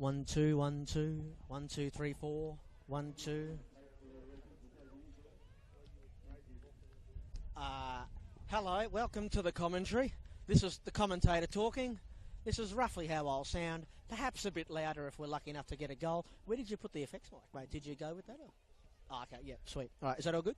1 2 1 2 1 2 3 4 1 2. Hello, welcome to the commentary. This is the commentator talking. This is roughly how I'll sound. Perhaps a bit louder if we're lucky enough to get a goal. Where did you put the effects mic, mate? Did you go with that? Or? Oh, okay, yeah, sweet. All right, is that all good?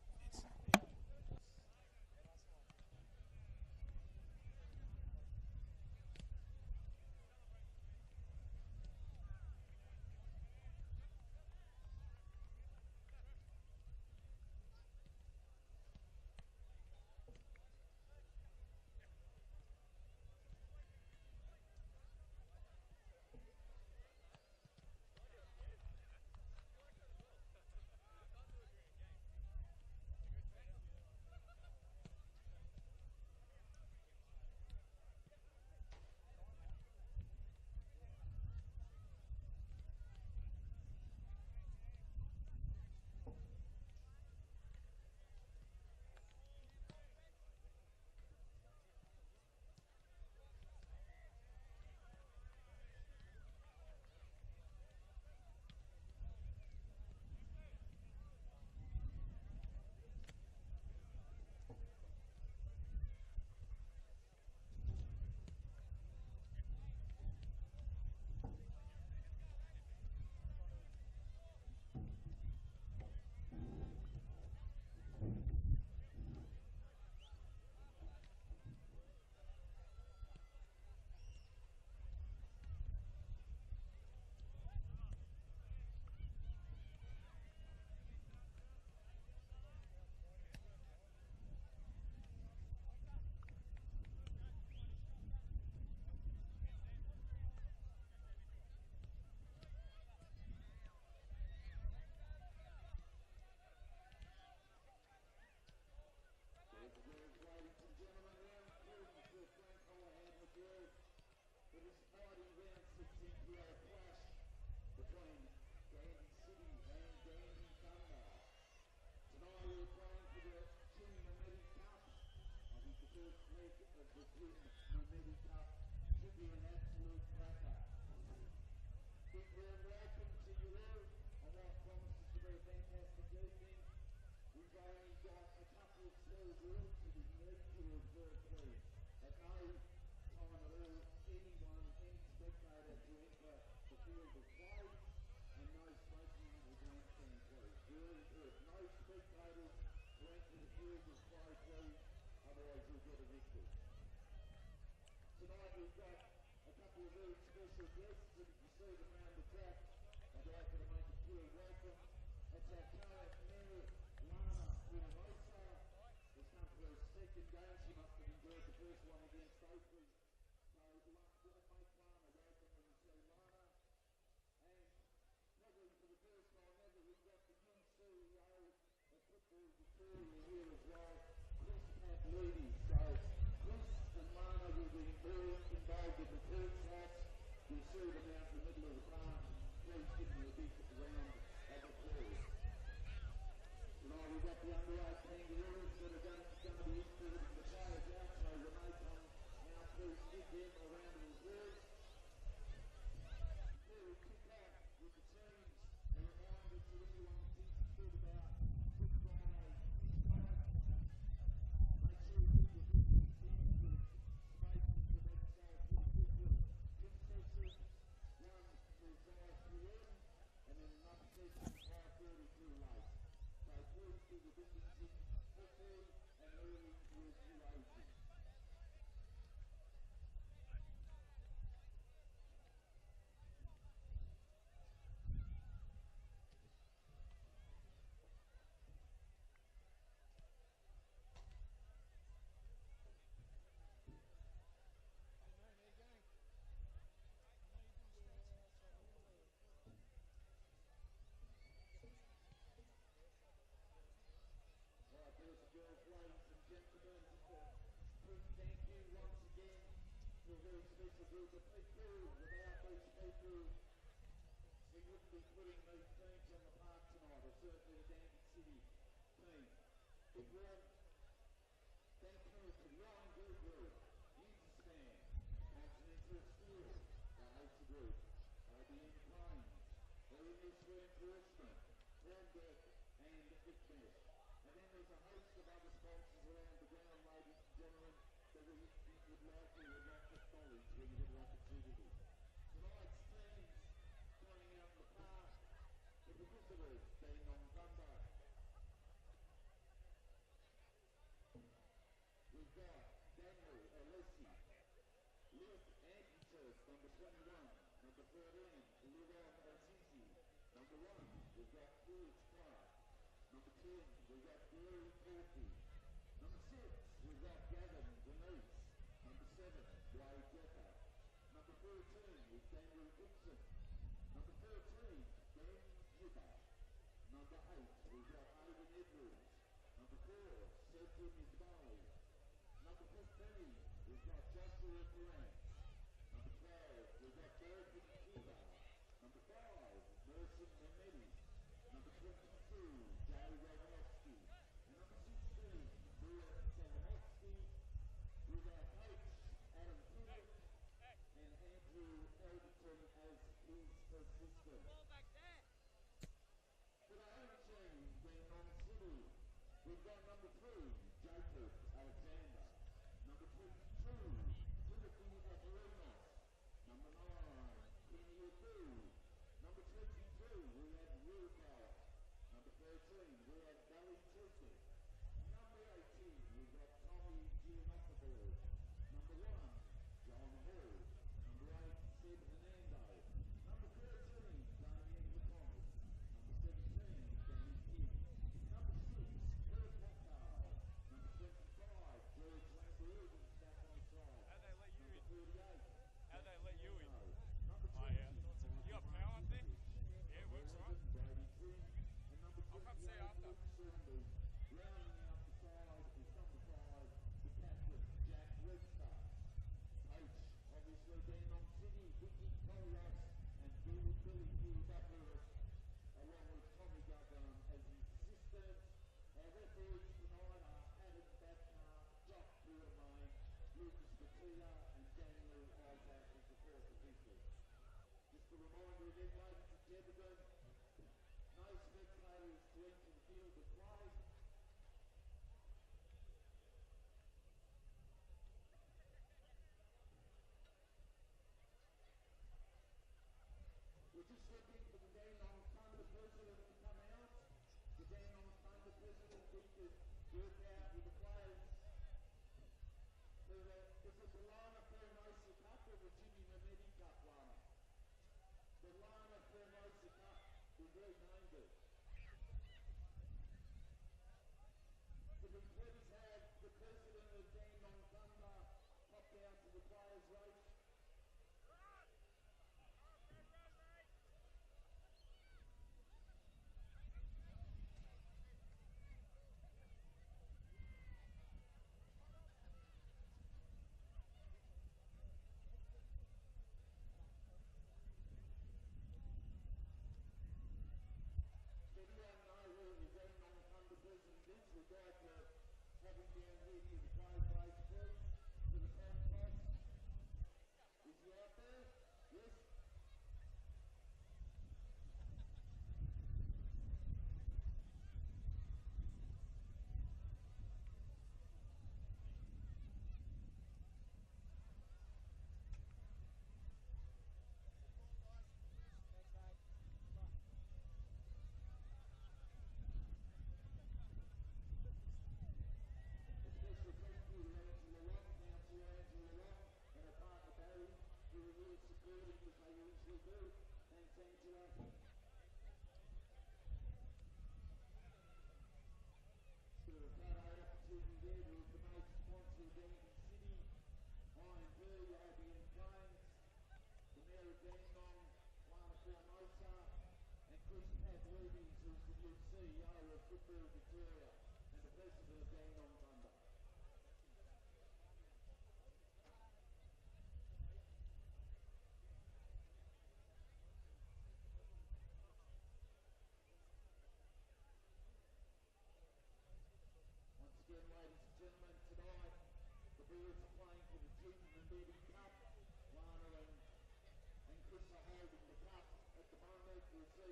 Chris are holding the cup at the moment. We'll see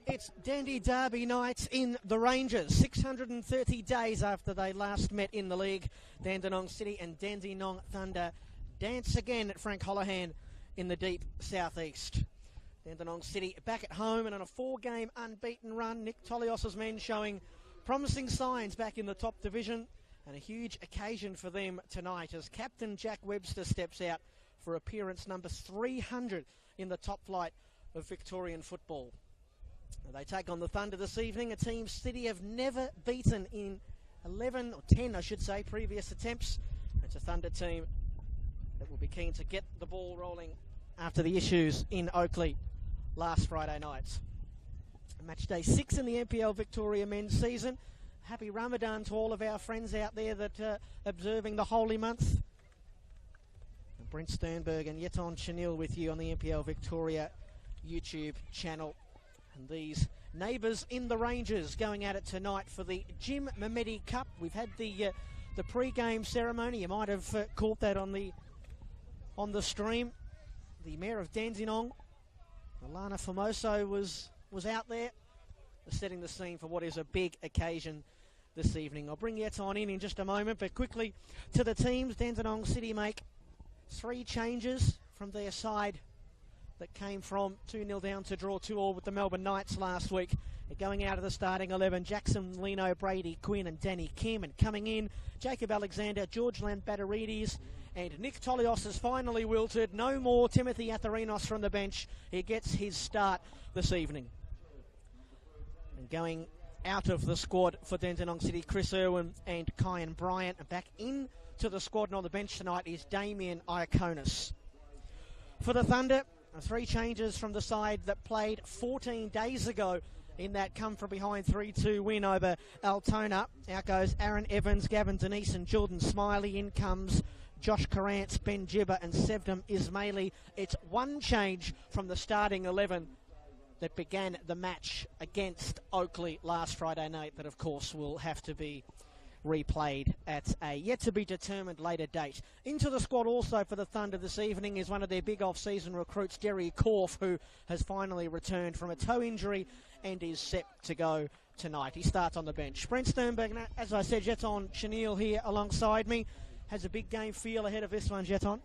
It's Dandy Derby night in the Rangers. 630 days after they last met in the league, Dandenong City and Dandenong Thunder dance again at Frank Holohan in the deep southeast. Dandenong City back at home and on a 4-game unbeaten run. Nick Tolios's men showing promising signs back in the top division, and a huge occasion for them tonight as Captain Jack Webster steps out for appearance number 300 in the top flight of Victorian football. They take on the Thunder this evening, a team City have never beaten in 11 or 10, I should say, previous attempts. It's a Thunder team that will be keen to get the ball rolling after the issues in Oakley last Friday night. Match day 6 in the NPL Victoria men's season. Happy Ramadan to all of our friends out there that are observing the holy month. And Brent Sternberg and Yeton Chanil with you on the NPL Victoria YouTube channel. And these neighbours in the Rangers going at it tonight for the Jim Mehmedi Cup. We've had the pre-game ceremony. You might have caught that on the stream. The Mayor of Dandenong, Alana Formoso, was out there setting the scene for what is a big occasion this evening. I'll bring Yeton in just a moment, but quickly to the teams. Dandenong City make 3 changes from their side that came from 2-0 down to draw 2-2 with the Melbourne Knights last week. They're going out of the starting 11, Jackson, Lino, Brady, Quinn and Danny Kim. And coming in, Jacob Alexander, George Lambatarides, and Nick Tolios has finally wilted. No more Timothy Atharinos from the bench. He gets his start this evening. And going out of the squad for Dandenong City, Chris Irwin and Kyan Bryant. And back into the squad and on the bench tonight is Damien Iaconis. For the Thunder, 3 changes from the side that played 14 days ago in that come-from-behind 3-2 win over Altona. Out goes Aaron Evans, Gavin Denise and Jordan Smiley. In comes Josh Carrance, Ben Gibber and Sevdom Ismaili. It's 1 change from the starting 11 that began the match against Oakley last Friday night that, of course, will have to be replayed at a yet-to-be-determined later date. Into the squad also for the Thunder this evening is one of their big off-season recruits, Jerry Korf, who has finally returned from a toe injury and is set to go tonight. He starts on the bench. Brent Sternberg, as I said, Jeton Chanil here alongside me. Has a big game feel ahead of this one, Jeton?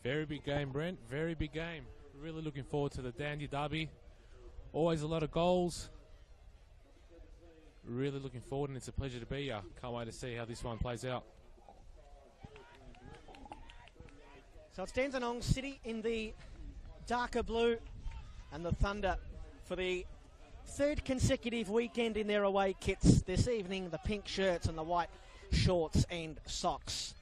Very big game, Brent. Very big game. Really looking forward to the Dandy Derby. Always a lot of goals. Really looking forward, and it's a pleasure to be here. Can't wait to see how this one plays out. So it's Dandenong City in the darker blue and the Thunder for the 3rd consecutive weekend in their away kits. This evening, the pink shirts and the white shorts and socks.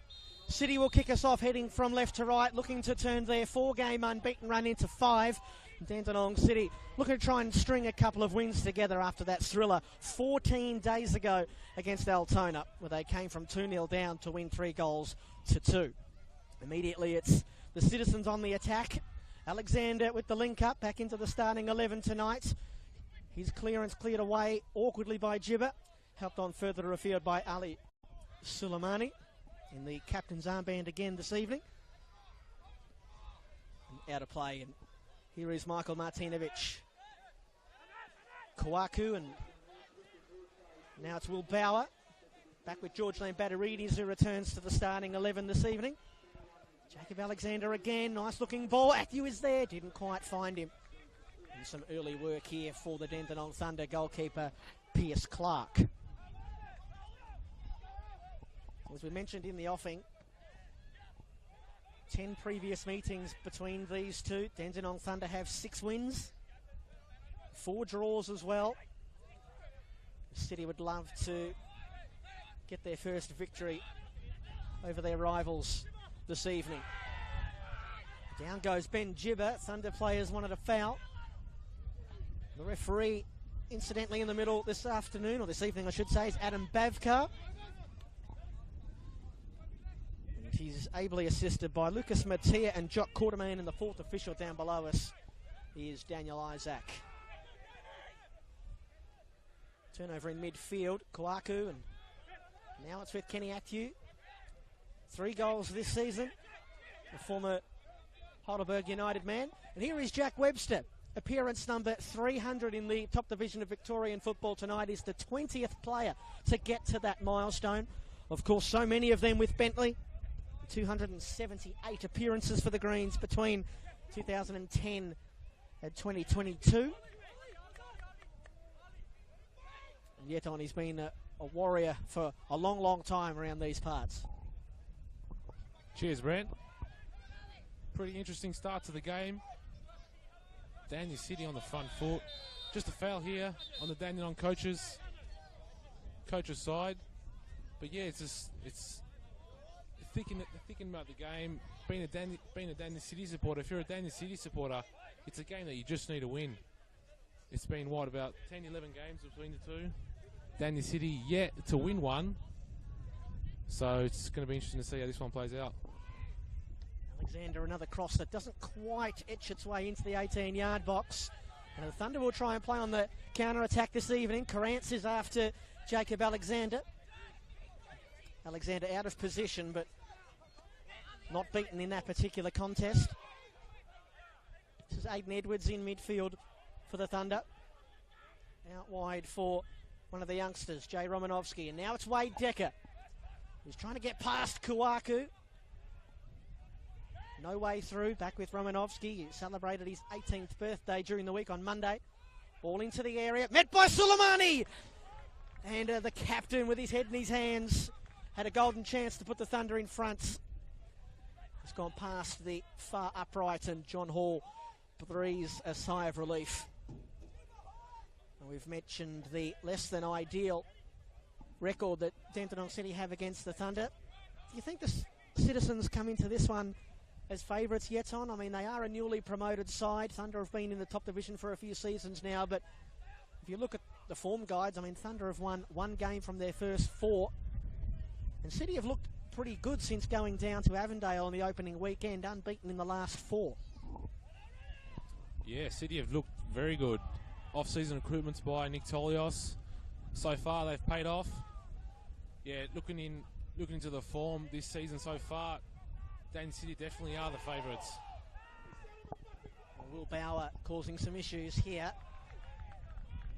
City will kick us off heading from left to right, looking to turn their 4-game unbeaten run into 5. Dandenong City looking to try and string a couple of wins together after that thriller 14 days ago against Altona, where they came from 2-0 down to win 3-2. Immediately it's the Citizens on the attack. Alexander with the link up back into the starting 11 tonight. His clearance cleared away awkwardly by Gibber. helped on further afield by Ali Suleimani in the captain's armband again this evening. And out of play, and here is Michael Martinovic. Kwaku, and now it's Will Bauer. Back with George Lane Batterides, who returns to the starting 11 this evening. Jacob Alexander again, nice looking ball. Atthew is there, didn't quite find him. And some early work here for the Dandenong Thunder goalkeeper, Pierce Clark. As we mentioned in the offing, 10 previous meetings between these two. Dandenong Thunder have 6 wins, 4 draws as well. The City would love to get their first victory over their rivals this evening. Down goes Ben Gibber. Thunder players wanted a foul. The referee, incidentally, in the middle this afternoon, or this evening I should say, is Adam Bavkar. And he's ably assisted by Lucas Mattia and Jock Quartermain, and the 4th official down below us is Daniel Isaac. Turnover in midfield, Kwaku, and now it's with Kenny Atthew. 3 goals this season, the former Heidelberg United man. And here is Jack Webster. Appearance number 300 in the top division of Victorian football tonight. Is the 20th player to get to that milestone. Of course, so many of them with Bentley. 278 appearances for the Greens between 2010 and 2022. And yet on, he's been a warrior for a long, long time around these parts. Cheers, Brent. Pretty interesting start to the game. Dandenong City on the front foot. Just a foul here on the Dandenong coaches side. But yeah, it's thinking about the game. Being a Dandenong City supporter, if you're a Dandenong City supporter, it's a game that you just need to win. It's been, about 10, 11 games between the two. Dandenong City yet to win one. So it's going to be interesting to see how this one plays out. Alexander, another cross that doesn't quite etch its way into the 18-yard box. And the Thunder will try and play on the counter-attack this evening. Carrance is after Jacob Alexander. Alexander out of position, but not beaten in that particular contest. This is Aiden Edwards in midfield for the Thunder. Out wide for one of the youngsters, Jay Romanovsky. And now it's Wade Decker, who's trying to get past Kwaku. No way through. Back with Romanovsky. He celebrated his 18th birthday during the week on Monday. Ball into the area. Met by Suleimani! And the captain, with his head in his hands, had a golden chance to put the Thunder in front. It's gone past the far upright, and John Hall breathes a sigh of relief. And we've mentioned the less than ideal record that Dandenong City have against the Thunder. Do you think the Citizens come into this one as favourites yet on? I mean, they are a newly promoted side. Thunder have been in the top division for a few seasons now, but if you look at the form guides, I mean, Thunder have won 1 game from their first 4, and City have looked pretty good since going down to Avondale on the opening weekend, unbeaten in the last 4. Yeah, City have looked very good. Off-season recruitments by Nick Tolios. So far, they've paid off. Yeah, looking into the form this season so far, Dandenong City definitely are the favourites. Will Bauer causing some issues here.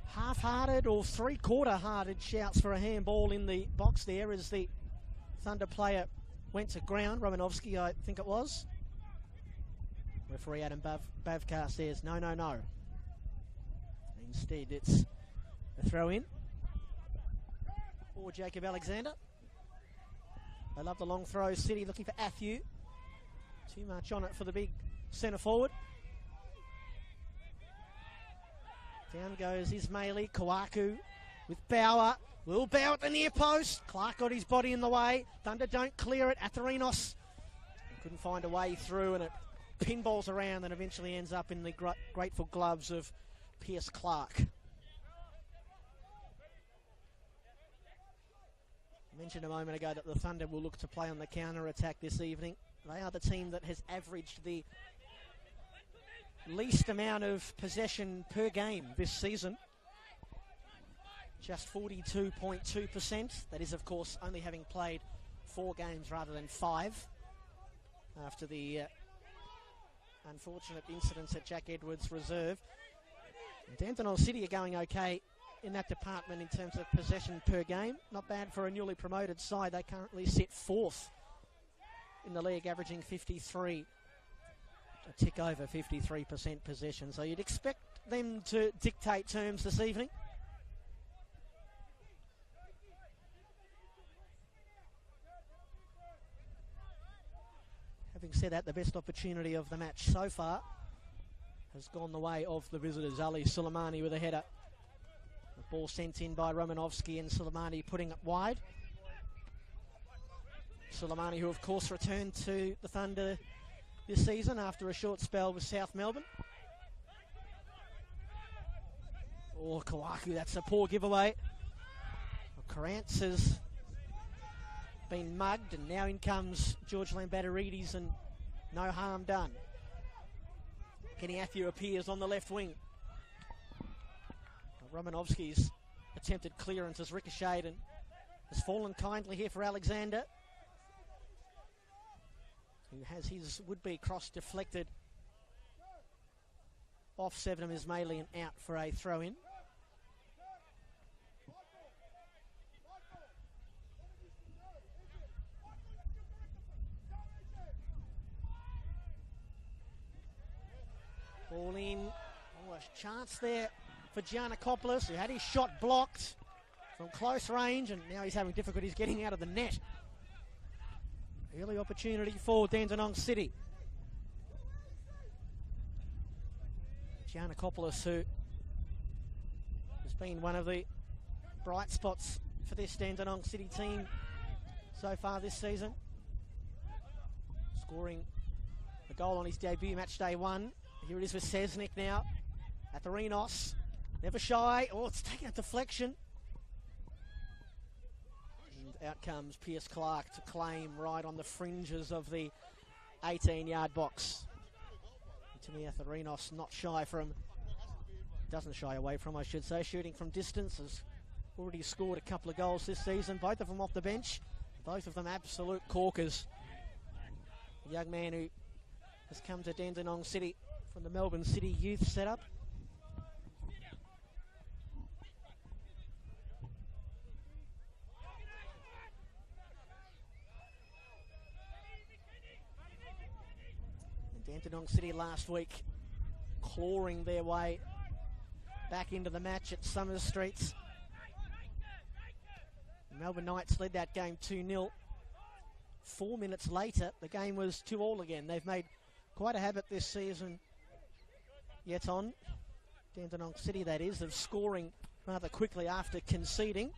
Half-hearted or three-quarter-hearted shouts for a handball in the box there as the Thunder player went to ground. Romanovsky, I think it was. Referee Adam Bavkar says no. Instead, it's a throw-in for Jacob Alexander. They love the long throws. City looking for Atthew. Too much on it for the big centre forward. Down goes Ismaili. Kwaku with Bauer. Will Bauer at the near post. Clark got his body in the way. Thunder don't clear it. Atherinos couldn't find a way through, and it pinballs around and eventually ends up in the grateful gloves of Pierce Clark. I mentioned a moment ago that the Thunder will look to play on the counter-attack this evening. They are the team that has averaged the least amount of possession per game this season. just 42.2%. That is, of course, only having played 4 games rather than 5 after the unfortunate incidents at Jack Edwards Reserve. Dandenong City are going okay in that department in terms of possession per game. Not bad for a newly promoted side. They currently sit 4th in the league, averaging 53, a tick over 53% possession. So you'd expect them to dictate terms this evening. Having said that, the best opportunity of the match so far has gone the way of the visitors. Ali Suleimani with a header. The ball sent in by Romanovsky, and Suleimani putting it wide. Suleimani, who of course returned to the Thunder this season after a short spell with South Melbourne. Oh, Kawaku, that's a poor giveaway. Krantz has been mugged, and now in comes George Lambatarides, and no harm done. Kenny Athieu appears on the left wing. Romanovsky's attempted clearance has ricocheted and has fallen kindly here for Alexander, who has his would-be cross deflected off Sevenham Ismaili and out for a throw-in. Ball in. Oh, a chance there for Giannakopoulos, who had his shot blocked from close range, and now he's having difficulties getting out of the net. Early opportunity for Dandenong City. Giannakopoulos, who has been one of the bright spots for this Dandenong City team so far this season, scoring a goal on his debut, match day 1. Here it is with Sesnick now at the Renos. Never shy. Oh, it's taking a deflection. And out comes Pierce Clark to claim right on the fringes of the 18-yard box. Timmy Renos not shy from, doesn't shy away from, I should say, shooting from distance. Has already scored a couple of goals this season, both of them off the bench. Both of them absolute corkers. A young man who has come to Dandenong City from the Melbourne City youth setup. And Dandenong City last week clawing their way back into the match at Summers Streets. The Melbourne Knights led that game 2-0. 4 minutes later, the game was 2-2 again. They've made quite a habit this season yet on, Dandenong City that is, of scoring rather quickly after conceding.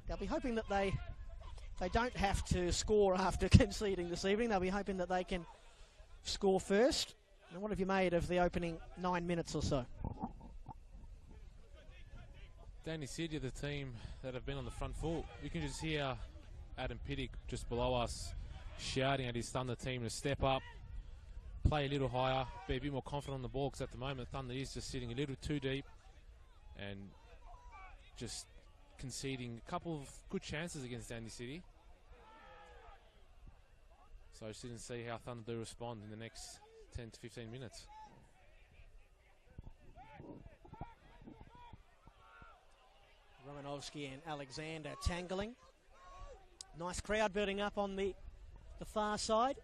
They'll be hoping that they don't have to score after conceding this evening. They'll be hoping that they can score first. And what have you made of the opening 9 minutes or so? Danny City, the team that have been on the front foot. You can just hear Adam Piddick just below us shouting at his Thunder team to step up, play a little higher, be a bit more confident on the ball, because at the moment Thunder is just sitting a little too deep and just conceding a couple of good chances against Dandy City. So I just didn't see how Thunder do respond in the next 10 to 15 minutes. Romanovsky and Alexander tangling. Nice crowd building up on the far side,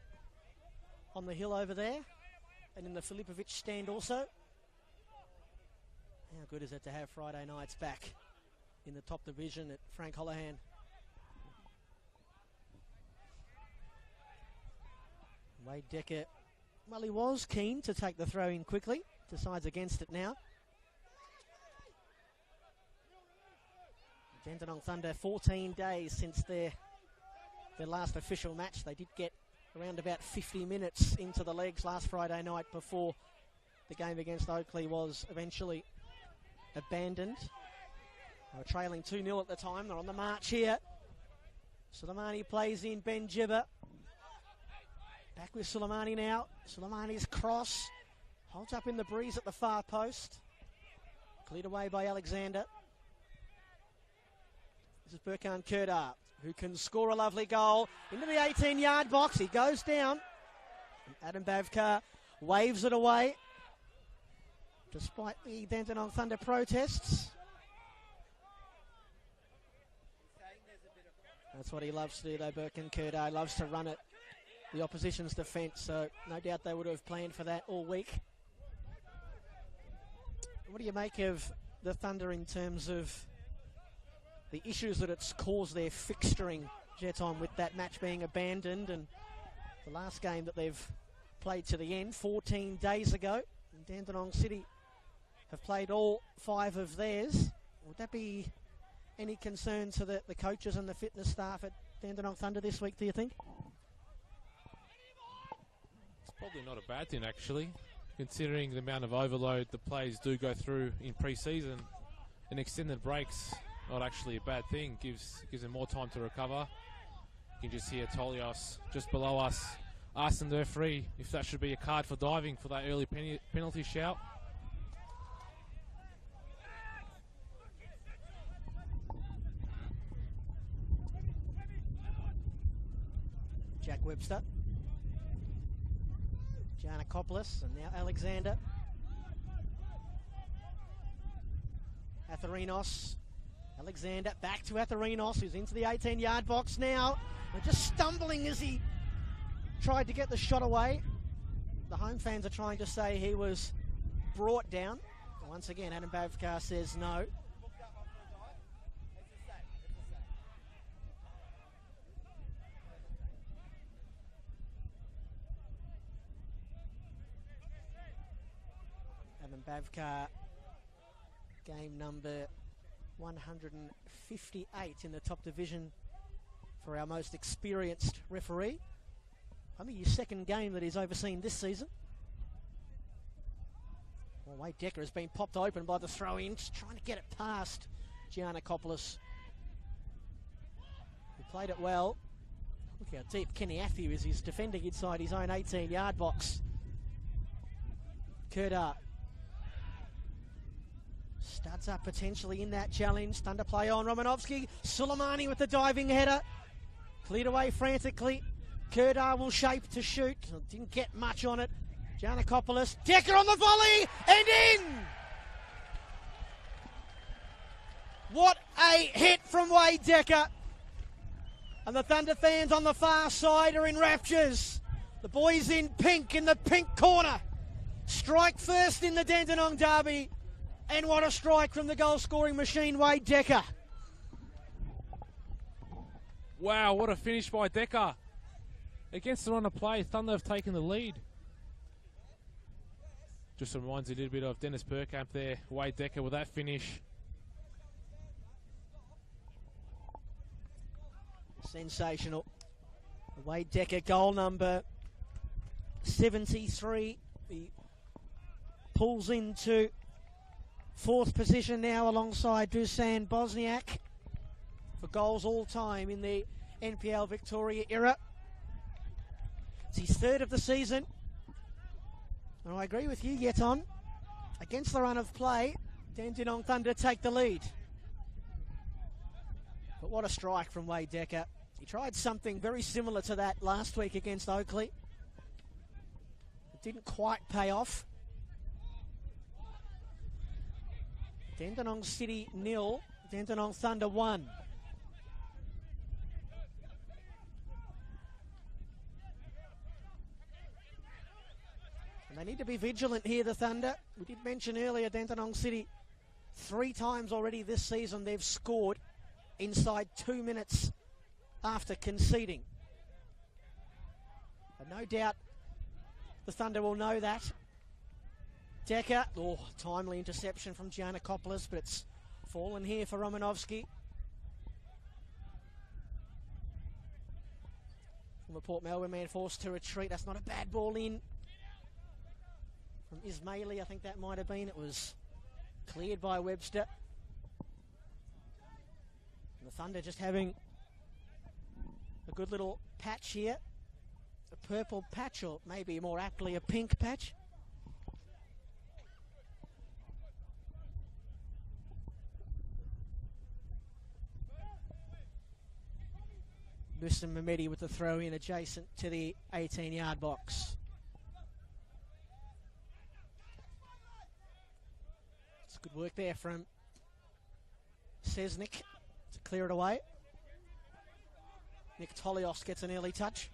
on the hill over there, and in the Filipovic stand also. How good is it to have Friday nights back in the top division at Frank Holohan? Wade Decker, well, he was keen to take the throw in quickly, decides against it now. Dandenong Thunder, 14 days since their last official match. They did get around about 50 minutes into the legs last Friday night before the game against Oakley was eventually abandoned. They were trailing 2-0 at the time. They're on the march here. Suleimani plays in Ben Jibber. Back with Suleimani now. Suleimani's cross holds up in the breeze at the far post. Cleared away by Alexander. This is Burkhan Kurdar, who can score a lovely goal into the 18-yard box. He goes down. And Adam Bavkar waves it away, despite the Dandenong Thunder protests. That's what he loves to do, though, Burkhan Kurdar. He loves to run at the opposition's defence, so no doubt they would have planned for that all week. What do you make of the Thunder in terms of the issues that it's caused their fixturing, Jeton, with that match being abandoned, and the last game that they've played to the end 14 days ago? And Dandenong City have played all 5 of theirs. Would that be any concern to the coaches and the fitness staff at Dandenong Thunder this week, do you think? It's probably not a bad thing, actually, considering the amount of overload the players do go through in pre-season. And extended breaks, not actually a bad thing, gives them more time to recover. You can just hear Tolios just below us asking the referee if that should be a card for diving for that early penalty shout. Jack Webster, Giannakopoulos, and now Alexander. Atharinos, Alexander back to Atharinos, who's into the 18-yard box now. They're just stumbling as he tried to get the shot away. The home fans are trying to say he was brought down. Once again, Adam Bavkar says no. Bavkar, game number 158 in the top division for our most experienced referee. Only his second game that he's overseen this season. Well, Wade Decker has been popped open by the throw-in, just trying to get it past Giannakopoulos, who played it well. Look how deep Kenny Atthew is. He's defending inside his own 18-yard box. Kurdar studs up potentially in that challenge. Thunder play on Romanovsky. Suleimani with the diving header. Cleared away frantically. Kurdar will shape to shoot. Didn't get much on it. Giannakopoulos. Decker on the volley and in! What a hit from Wade Decker. And the Thunder fans on the far side are in raptures. The boys in pink in the pink corner strike first in the Dandenong derby. And what a strike from the goal-scoring machine, Wade Decker. Wow, what a finish by Decker. Against the run of play, Thunder have taken the lead. Just reminds you a little bit of Dennis Burkamp there. Wade Decker with that finish. Sensational. Wade Decker, goal number 73. He pulls into 4th position now alongside Dusan Bosniak for goals all time in the NPL Victoria era. It's his 3rd of the season. And I agree with you, Yeton. Against the run of play, Dandenong Thunder take the lead. But what a strike from Wade Decker. He tried something very similar to that last week against Oakley. It didn't quite pay off. Dandenong City 0, Dandenong Thunder 1. And they need to be vigilant here, the Thunder. We did mention earlier, Dandenong City, 3 times already this season they've scored inside 2 minutes after conceding. And no doubt the Thunder will know that. Decker, timely interception from Giannakopoulos, but it's fallen here for Romanovsky. From the Port Melbourne man forced to retreat. That's not a bad ball in. From Ismaili, I think that might have been. It was cleared by Webster. And the Thunder just having a good little patch here. A purple patch, or maybe more aptly a pink patch. Musa Mehmedi with the throw in adjacent to the 18-yard box. It's good work there from Sesnik to clear it away. Nick Tolios gets an early touch.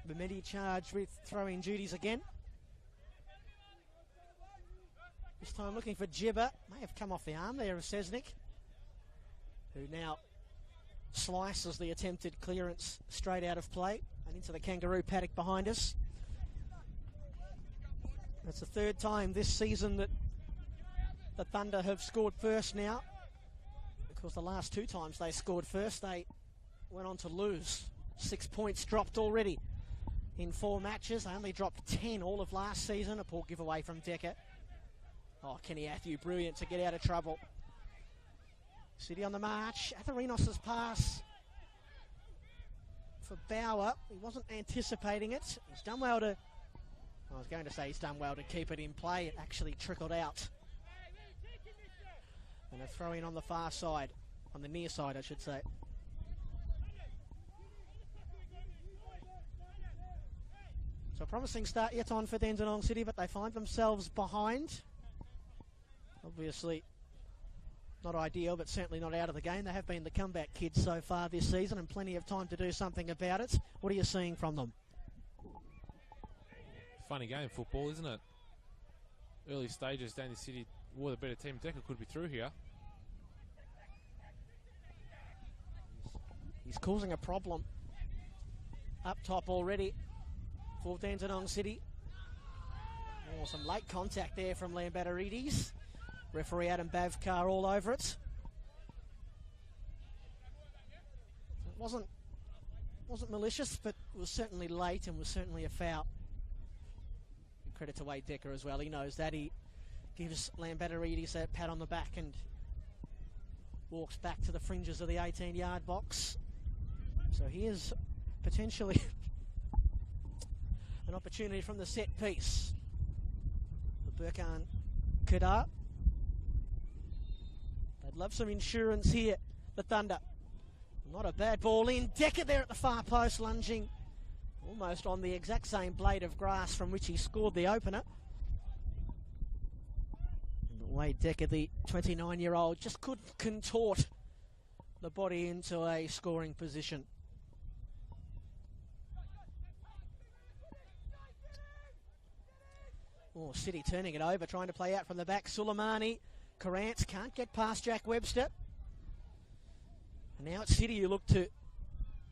Mehmedi charged with throwing duties again. This time looking for Gibber. May have come off the arm there of Sesnik, who now slices the attempted clearance straight out of play and into the kangaroo paddock behind us. That's the third time this season that the Thunder have scored first now. Because the last two times they scored first, they went on to lose. 6 points dropped already in 4 matches. They only dropped 10 all of last season. A poor giveaway from Decker. Oh, Kenny Athieu, brilliant to get out of trouble. City on the march. Atherinos' pass for Bauer. He wasn't anticipating it. He's done well to... I was going to say he's done well to keep it in play. It actually trickled out. And a throw in on the far side. On the near side, I should say. So a promising start yet on for Dandenong City, but they find themselves behind. Obviously not ideal, but certainly not out of the game. They have been the comeback kids so far this season and plenty of time to do something about it. What are you seeing from them? Funny game, football, isn't it? Early stages, Dandenong City were the better team. Decker could be through here. He's causing a problem up top already for Dandenong City. Oh, some late contact there from Lambatarides. Referee Adam Bavkar all over it. It wasn't malicious, but it was certainly late and was certainly a foul. Credit to Wade Decker as well. He knows that. He gives Lambatarides a pat on the back and walks back to the fringes of the 18-yard box. So here's potentially an opportunity from the set piece. The Burkhan Kedar. They'd love some insurance here, the Thunder. Not a bad ball in. Decker there at the far post, lunging almost on the exact same blade of grass from which he scored the opener. But Wade Decker, the 29-year-old, just couldn't contort the body into a scoring position. Oh, City turning it over, trying to play out from the back. Suleimani, Karantz can't get past Jack Webster. And now it's City who look to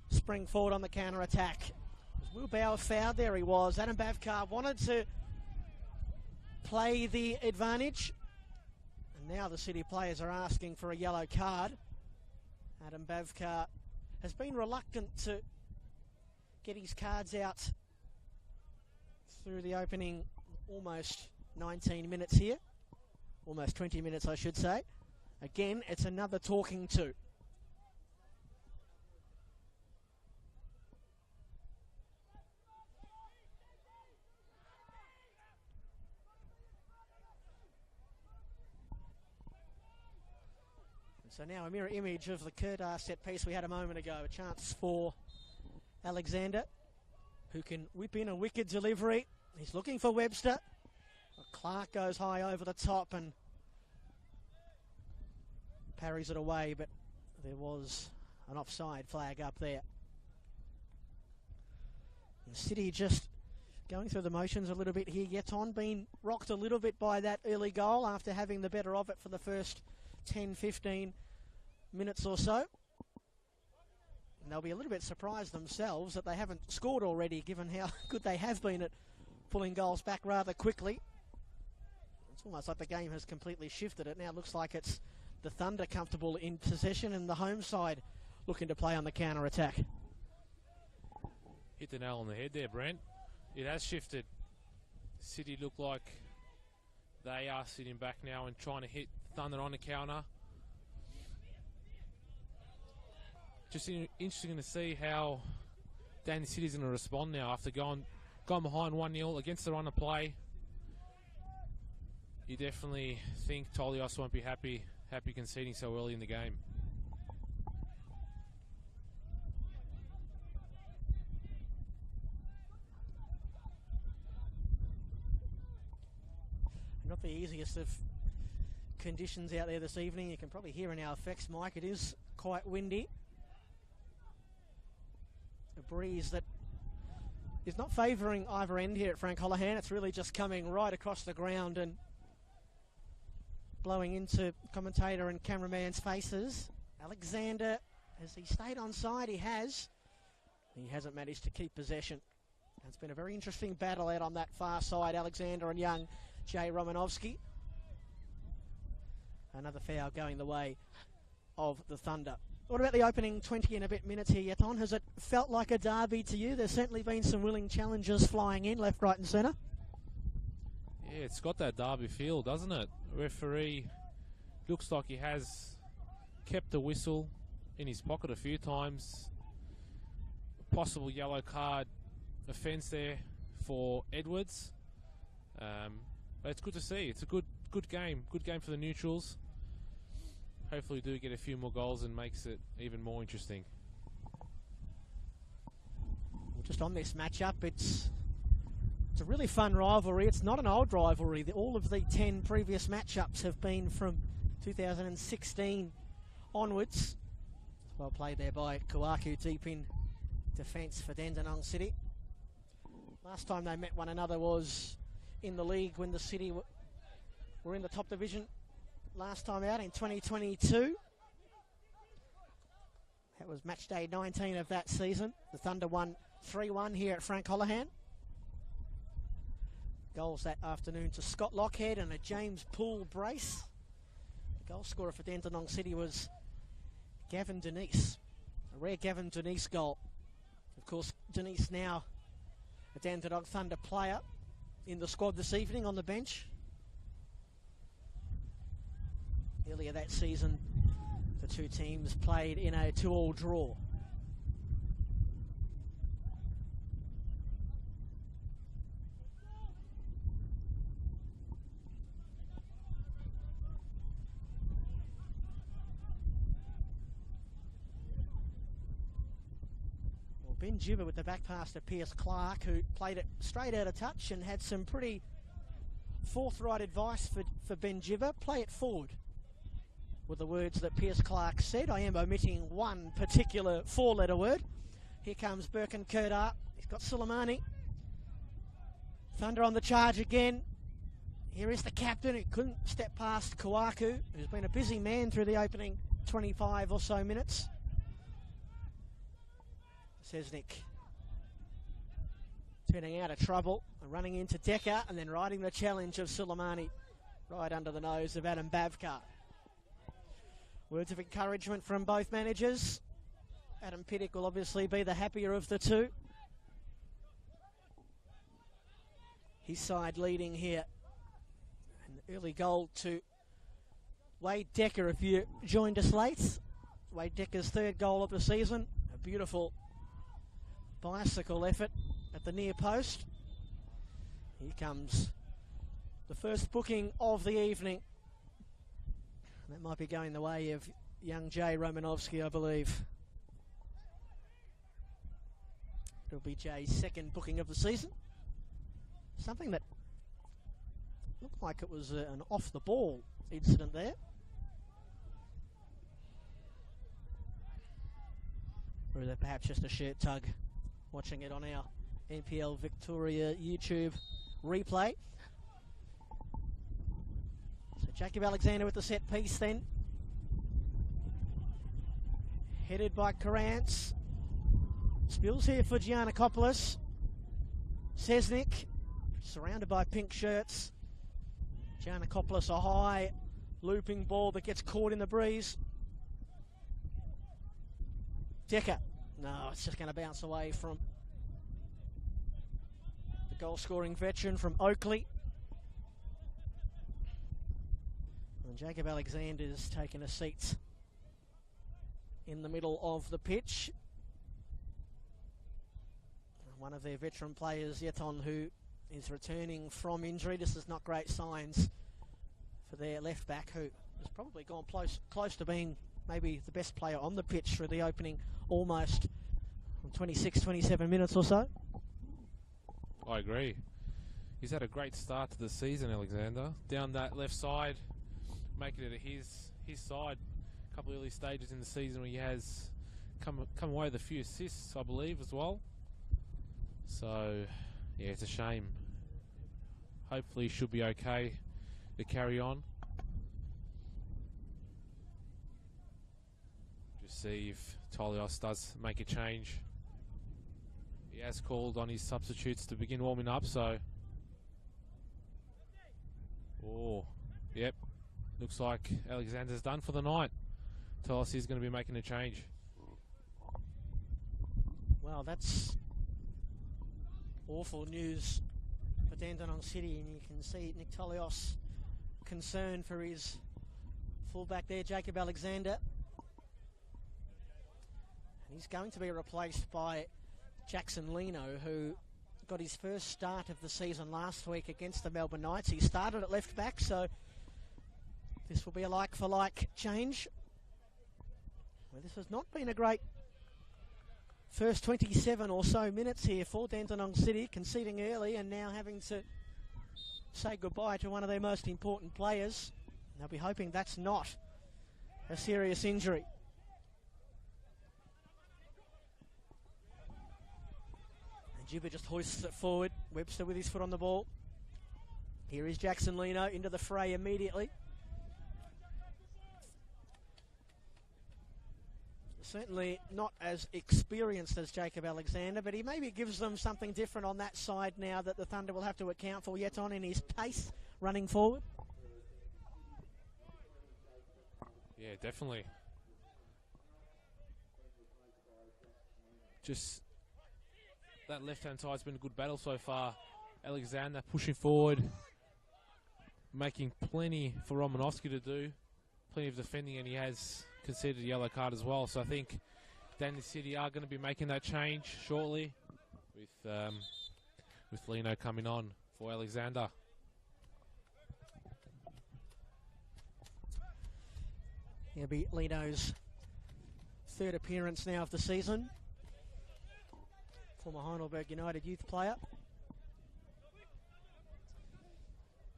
spring forward on the counter-attack. Will Bauer fouled? There he was. Adam Bavkar wanted to play the advantage. And now the City players are asking for a yellow card. Adam Bavkar has been reluctant to get his cards out through the opening almost 19 minutes here. Almost 20 minutes, I should say. Again, it's another talking to. So now a mirror image of the Kedar set piece we had a moment ago. A chance for Alexander, who can whip in a wicked delivery. He's looking for Webster. Clark goes high over the top and parries it away, but there was an offside flag up there. The City just going through the motions a little bit here. Yeton being rocked a little bit by that early goal after having the better of it for the first 10-15 minutes or so. And they'll be a little bit surprised themselves that they haven't scored already, given how good they have been at pulling goals back rather quickly. It's almost like the game has completely shifted. It now looks like it's the Thunder comfortable in possession and the home side looking to play on the counter-attack. Hit the nail on the head there, Brent. It has shifted. City look like they are sitting back now and trying to hit Thunder on the counter. Just interesting to see how Dandenong City's going to respond now after going behind 1-0 against the run of play. You definitely think Tolios won't be happy happy conceding so early in the game. Not the easiest of conditions out there this evening. You can probably hear in our effects mic it is quite windy. A breeze that is not favouring either end here at Frank Holohan. It's really just coming right across the ground and blowing into commentator and cameraman's faces. Alexander, has he stayed on side? He has. He hasn't managed to keep possession. It's been a very interesting battle out on that far side, Alexander and young Jay Romanovsky. Another foul going the way of the Thunder. What about the opening 20 and a bit minutes here, Yeton? Has it felt like a derby to you? There's certainly been some willing challengers flying in left, right and centre. Yeah, it's got that derby feel, doesn't it? Referee looks like he has kept the whistle in his pocket a few times. Possible yellow card offence there for Edwards. But it's good to see. It's a good game. Good game for the neutrals. Hopefully we do get a few more goals and makes it even more interesting. Well, just on this matchup, it's a really fun rivalry. It's not an old rivalry. All of the 10 previous matchups have been from 2016 onwards. Well played there by Kawaku, deep in defence for Dandenong City. Last time they met one another was in the league when the City were in the top division last time out in 2022. That was match day 19 of that season. The Thunder won 3-1 here at Frank Holohan. Goals that afternoon to Scott Lockhead and a James Poole brace. The goal scorer for Dandenong City was Gavin Denise. A rare Gavin Denise goal. Of course, Denise now a Dandenong Thunder player in the squad this evening on the bench. Earlier that season, the two teams played in a 2-2 draw. Well, Ben Jibber with the back pass to Pierce Clark, who played it straight out of touch and had some pretty forthright advice for Ben Jibber. Play it forward. With the words that Pierce Clark said. I am omitting one particular 4-letter word. Here comes Birkin Kurdar. He's got Suleimani. Thunder on the charge again. Here is the captain who couldn't step past Kawaku, who's been a busy man through the opening 25 or so minutes. Sesnik turning out of trouble and running into Decker and then riding the challenge of Suleimani right under the nose of Adam Bavkar. Words of encouragement from both managers. Adam Piddick will obviously be the happier of the two. His side leading here. An early goal to Wade Decker if you joined us late. Wade Decker's third goal of the season. A beautiful bicycle effort at the near post. Here comes the first booking of the evening. That might be going the way of young Jay Romanovsky, I believe. It'll be Jay's second booking of the season. Something that looked like it was an off-the-ball incident there. Or is that perhaps just a shirt tug? Watching it on our NPL Victoria YouTube replay. Jacob Alexander with the set piece then. Headed by Karantz. Spills here for Giannakopoulos. Sesnik, surrounded by pink shirts. Giannakopoulos, a high looping ball that gets caught in the breeze. Decker. No, it's just going to bounce away from the goal-scoring veteran from Oakley. And Jacob Alexander's taken a seat in the middle of the pitch. One of their veteran players, Yeton, who is returning from injury. This is not great signs for their left back, who has probably gone close to being maybe the best player on the pitch for the opening almost 26, 27 minutes or so. I agree. He's had a great start to the season, Alexander. Down that left side, making it his side. A couple of early stages in the season where he has come away with a few assists, I believe, as well. So, yeah, it's a shame. Hopefully he should be okay to carry on. Just see if Tolios does make a change. He has called on his substitutes to begin warming up, so... Oh, yep. Looks like Alexander's done for the night. Tolios is going to be making a change. Well, that's awful news for Dandenong City, and you can see Nick Tolios concerned for his fullback there, Jacob Alexander. And he's going to be replaced by Jackson Lino, who got his first start of the season last week against the Melbourne Knights. He started at left back, so this will be a like-for-like change. Well, this has not been a great first 27 or so minutes here for Dandenong City, conceding early and now having to say goodbye to one of their most important players. They'll be hoping that's not a serious injury. And Jibber just hoists it forward. Webster with his foot on the ball. Here is Jackson Lino into the fray immediately. Certainly not as experienced as Jacob Alexander, but he maybe gives them something different on that side now that the Thunder will have to account for yet on in his pace running forward. Yeah, definitely. Just that left-hand side's been a good battle so far. Alexander pushing forward, making plenty for Romanovsky to do. Plenty of defending, and he has conceded a yellow card as well. So I think Dandenong City are going to be making that change shortly with Lino coming on for Alexander. It'll be Lino's third appearance now of the season. Former Heidelberg United youth player.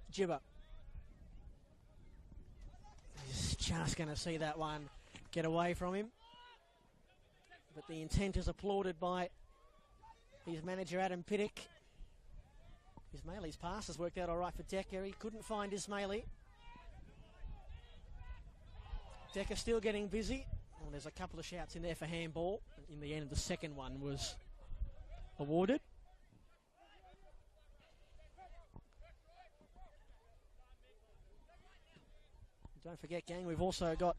Jibber. He's just going to see that one get away from him. But the intent is applauded by his manager, Adam Pittick. Ismaili's pass has worked out all right for Decker. He couldn't find Ismaili. Decker still getting busy. Well, there's a couple of shouts in there for handball. In the end, the second one was awarded. Don't forget, gang, we've also got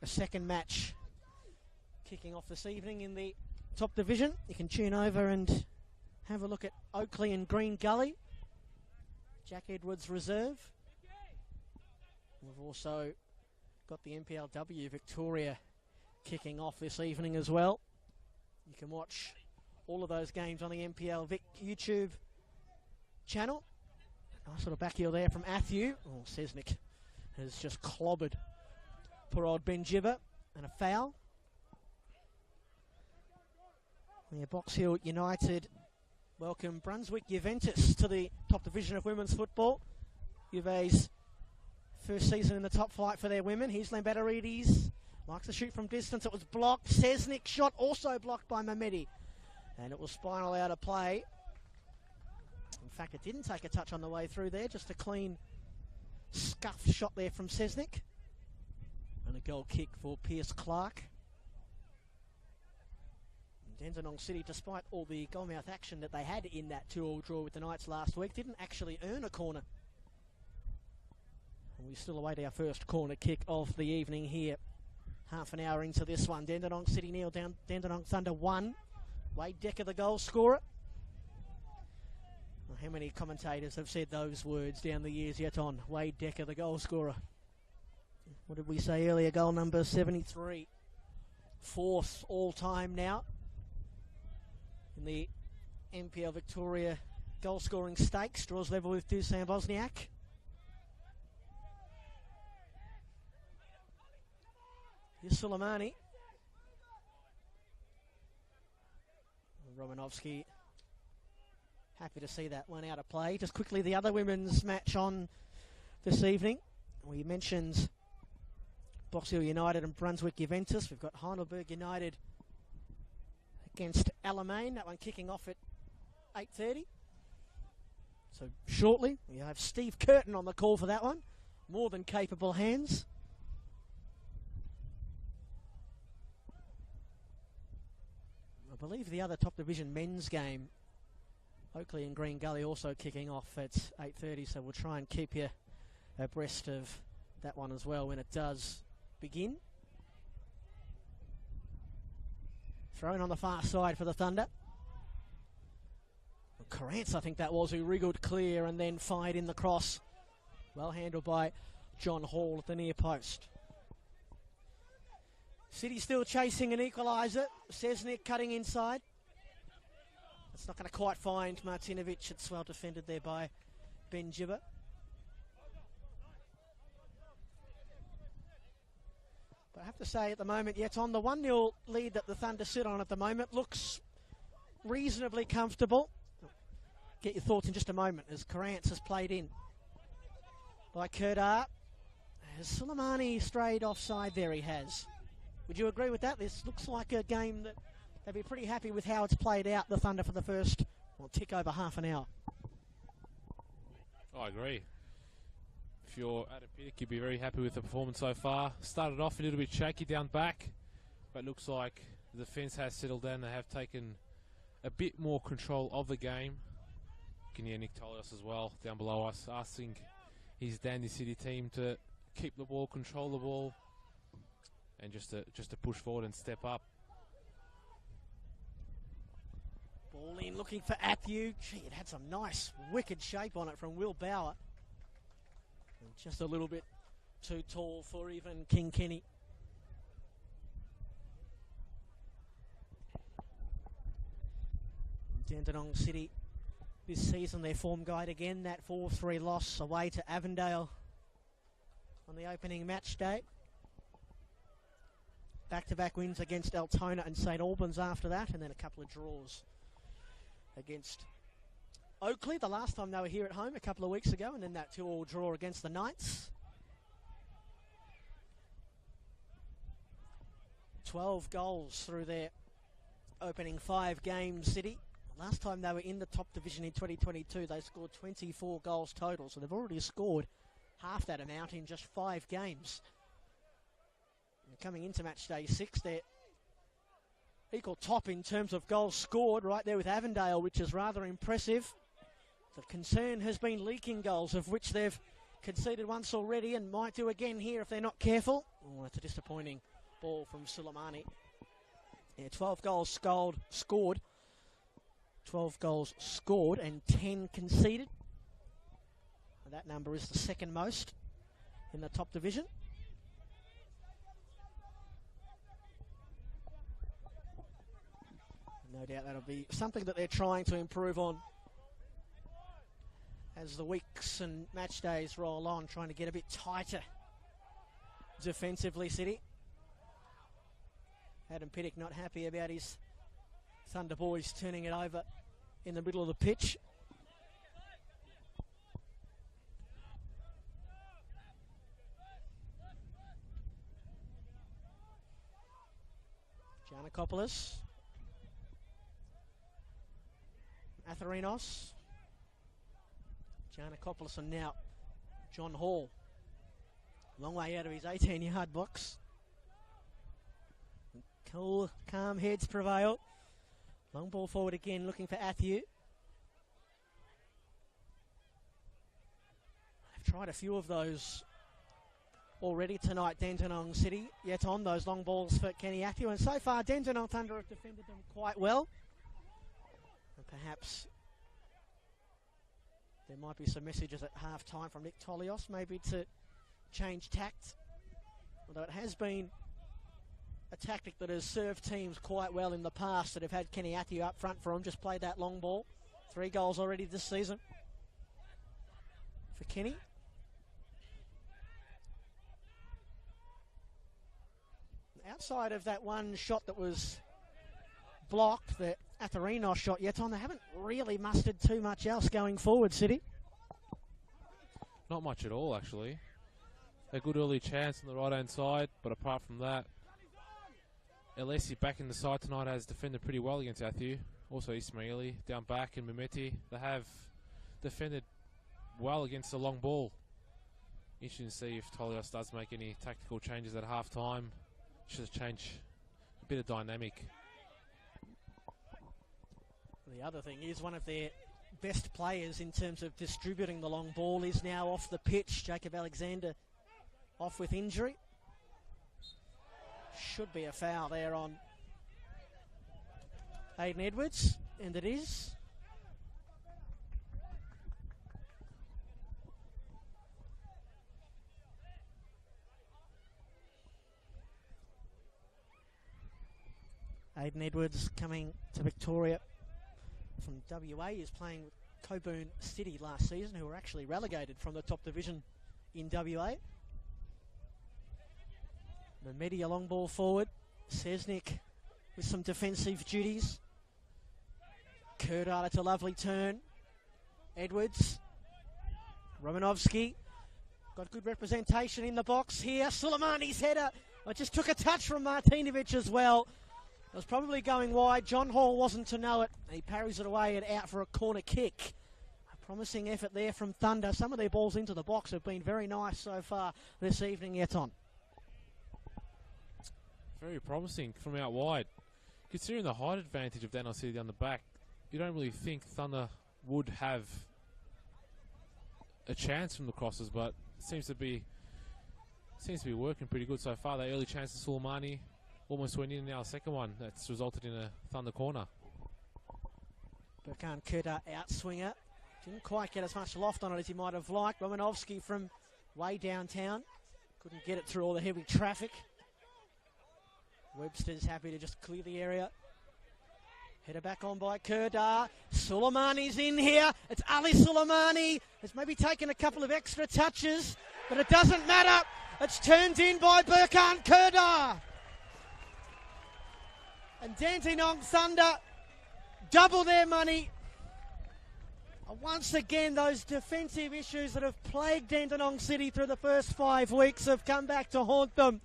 a second match kicking off this evening in the top division. You can tune over and have a look at Oakley and Green Gully. Jack Edwards Reserve. We've also got the NPLW Victoria kicking off this evening as well. You can watch all of those games on the NPLVIC YouTube channel. Nice little back heel there from Atthew. Oh, Sesnick has just clobbered poor old Ben Jibber, and a foul. Yeah, Box Hill United welcome Brunswick Juventus to the top division of women's football. Juve's first season in the top flight for their women. Here's Lambatarides, likes to shoot from distance. It was blocked. Sesnick shot also blocked by Mamedi, and it was spinal out of play. In fact, it didn't take a touch on the way through there, just a clean scuffed shot there from Sesnick. And a goal kick for Pierce Clark. And Dandenong City, despite all the goalmouth action that they had in that 2-2 draw with the Knights last week, didn't actually earn a corner. And we still await our first corner kick of the evening here. Half an hour into this one. Dandenong City 0, Dandenong Thunder 1. Wade Decker, the goal scorer. Well, how many commentators have said those words down the years yet on? Wade Decker, the goal scorer. What did we say earlier? Goal number 73. Fourth all-time now in the NPL Victoria goal-scoring stakes. Draws level with Dusan Bosniak. Here's Suleimani. Romanovsky happy to see that one out of play. Just quickly, the other women's match on this evening. We mentioned Box Hill United and Brunswick Juventus. We've got Heidelberg United against Alamein. That one kicking off at 8:30. So shortly, we have Steve Curtin on the call for that one. More than capable hands. I believe the other top division men's game, Oakley and Green Gully, also kicking off at 8:30, so we'll try and keep you abreast of that one as well when it does begin. Thrown on the far side for the Thunder. Carrance, I think that was, who wriggled clear and then fired in the cross. Well handled by John Hall at the near post. City still chasing an equaliser. Sesnick cutting inside. It's not going to quite find Martinovic. It's well defended there by Ben Gibber. But I have to say at the moment, yet on the 1-0 lead that the Thunder sit on at the moment, looks reasonably comfortable. Get your thoughts in just a moment as Carrance has played in by Kerdar. Has Suleimani strayed offside? There he has. Would you agree with that? This looks like a game that they'd be pretty happy with how it's played out, the Thunder, for the first, well, tick over half an hour. I agree. If you're Adam Piddick, you'd be very happy with the performance so far. Started off a little bit shaky down back, but looks like the defence has settled down. They have taken a bit more control of the game. You can hear Nick Tolios as well down below us asking his Dandy City team to keep the ball, control the ball, and just to push forward and step up. Ball in, looking for Atthew. Gee, it had some nice, wicked shape on it from Will Bauer. And just a little bit too tall for even King Kenny. Dandenong City this season, their form guide again, that 4-3 loss away to Avondale on the opening match day. Back-to-back wins against Altona and St Albans after that, and then a couple of draws against Oakley the last time they were here at home a couple of weeks ago, and then that 2-2 draw against the Knights. 12 goals through their opening 5 games, City. Last time they were in the top division in 2022, they scored 24 goals total, so they've already scored half that amount in just 5 games. And coming into match day 6, they're equal top in terms of goals scored, right there with Avondale, which is rather impressive. The concern has been leaking goals, of which they've conceded once already and might do again here if they're not careful. Oh, that's a disappointing ball from Suleimani. Yeah, 12 goals scored. 12 goals scored and 10 conceded. And that number is the second most in the top division. No doubt that'll be something that they're trying to improve on as the weeks and match days roll on, trying to get a bit tighter defensively, City. Adam Piddick not happy about his Thunder boys turning it over in the middle of the pitch. Giannakopoulos. Atharinos. Giannakopoulos, and now John Hall. Long way out of his 18-yard box. Cool, calm heads prevail. Long ball forward again, looking for Atthew. They've tried a few of those already tonight, Dandenong City, yet on those long balls for Kenny Atthew. And so far, Dandenong Thunder have defended them quite well. And perhaps there might be some messages at half-time from Nick Tolios, maybe to change tact. Although it has been a tactic that has served teams quite well in the past that have had Kenny Atthew up front for him. Just played that long ball. 3 goals already this season for Kenny. outside of that one shot that was blocked, the Atherinos shot, Yeton, they haven't really mustered too much else going forward, City. Not much at all, actually. A good early chance on the right-hand side, but apart from that, Alessi back in the side tonight has defended pretty well against Athu. Also Ismaili down back and Mehmeti. They have defended well against the long ball. Interesting to see if Tolios does make any tactical changes at half-time. Should change a bit of dynamic. The other thing is one of their best players in terms of distributing the long ball is now off the pitch. Jacob Alexander off with injury. Should be a foul there on Aiden Edwards, and it is. Aiden Edwards coming to Victoria from WA. He was playing with Cockburn City last season, who were actually relegated from the top division in WA. Mehmeti a long ball forward. Sesnik with some defensive duties. Kerdar, that's a lovely turn. Edwards. Romanovsky. Got good representation in the box here. Suleimani's header. I just took a touch from Martinovic as well. It was probably going wide. John Hall wasn't to know it. He parries it away and out for a corner kick. A promising effort there from Thunder. Some of their balls into the box have been very nice so far this evening, Yeton. Very promising from out wide. Considering the height advantage of Dandenong City down the back, you don't really think Thunder would have a chance from the crosses, but it seems to be working pretty good so far. That early chance to Suleimani almost went in, now a second one that's resulted in a Thunder corner. Burkan Kerdar outswinger. Didn't quite get as much loft on it as he might have liked. Romanovsky from way downtown. Couldn't get it through all the heavy traffic. Webster's happy to just clear the area. Header back on by Kerdar. Suleimani's in here. It's Ali Suleimani. Has maybe taken a couple of extra touches, but it doesn't matter. It's turned in by Burkan Kerdar. And Dandenong Thunder double their money. Once again, those defensive issues that have plagued Dandenong City through the first 5 weeks have come back to haunt them.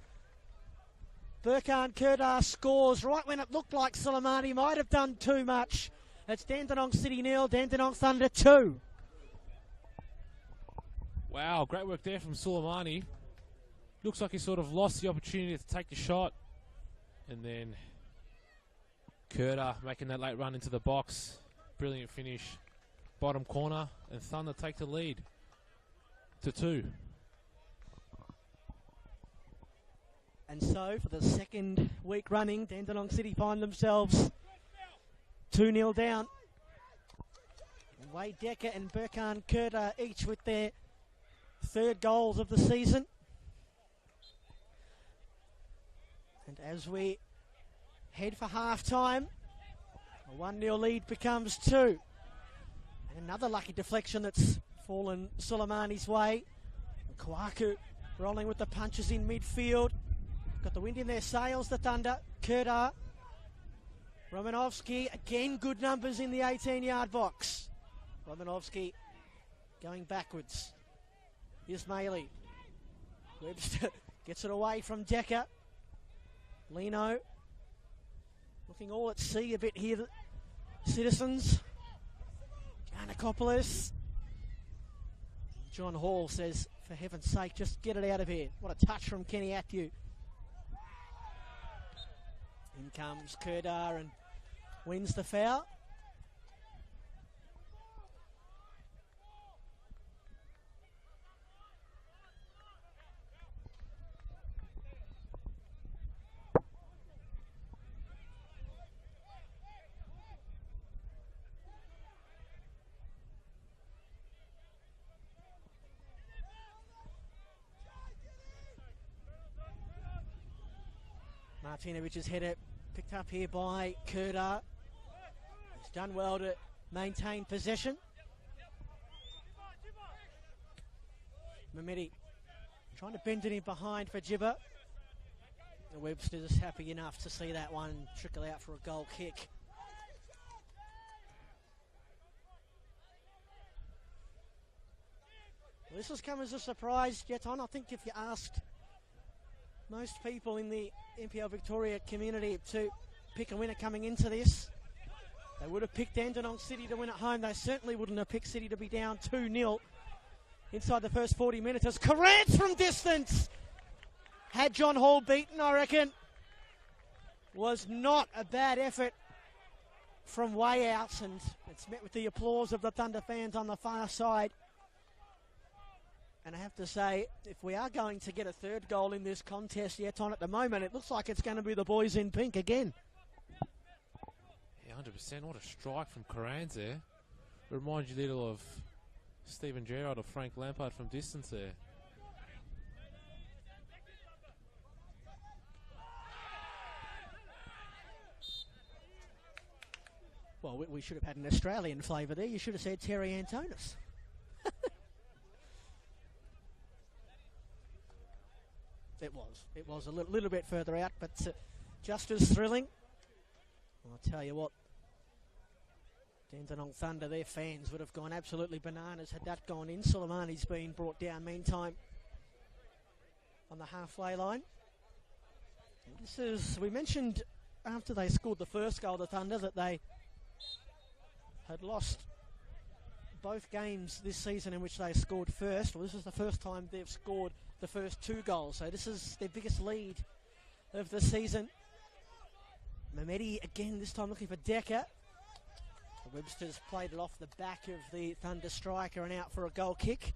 Burkan Kerdar scores right when it looked like Suleimani might have done too much. It's Dandenong City 0, Dandenong Thunder 2. Wow, great work there from Suleimani. Looks like he sort of lost the opportunity to take the shot. And then Kerdar making that late run into the box. Brilliant finish. Bottom corner, and Thunder take the lead to 2. And so, for the second week running, Dandenong City find themselves 2-0 down. Wade Decker and Burkan Kerdar each with their third goals of the season. And as we head for half-time, a 1-0 lead becomes 2. And another lucky deflection that's fallen Suleimani's way. Kwaku rolling with the punches in midfield. Got the wind in their sails, the Thunder. Kerdar. Romanovsky, again good numbers in the 18-yard box. Romanovsky going backwards. Ismaili. Webster gets it away from Decker. Lino. Looking all at sea a bit here, the Citizens. Giannakopoulos. John Hall says, for heaven's sake, just get it out of here. What a touch from Kenny Atthew. In comes Kerdar and wins the foul. Martinovic's header picked up here by Kerdar. He's done well to maintain possession. Mehmeti trying to bend it in behind for Jibba. The Webster's happy enough to see that one trickle out for a goal kick. Well, this has come as a surprise, Jeton. I think if you asked most people in the NPL Victoria community to pick a winner coming into this, they would have picked Dandenong City to win at home. They certainly wouldn't have picked City to be down 2-0 inside the first 40 minutes. As Carrance from distance had John Hall beaten, I reckon. Was not a bad effort from way out, and it's met with the applause of the Thunder fans on the far side. And I have to say, if we are going to get a third goal in this contest yet on at the moment, it looks like it's going to be the boys in pink again. Yeah, 100%. What a strike from Carrans there. It reminds you a little of Stephen Gerrard or Frank Lampard from distance there. Well, we should have had an Australian flavour there. You should have said Terry Antonis. It was a little bit further out, but just as thrilling. I'll tell you what, Dandenong Thunder, their fans would have gone absolutely bananas had that gone in. Soleimani's been brought down meantime on the halfway line. And this is, we mentioned after they scored the first goal, the Thunder, that they had lost both games this season in which they scored first. Well, this is the first time they've scored the first 2 goals, so this is their biggest lead of the season. Mehmedi again, this time looking for Decker. The Websters played it off the back of the Thunder striker and out for a goal kick.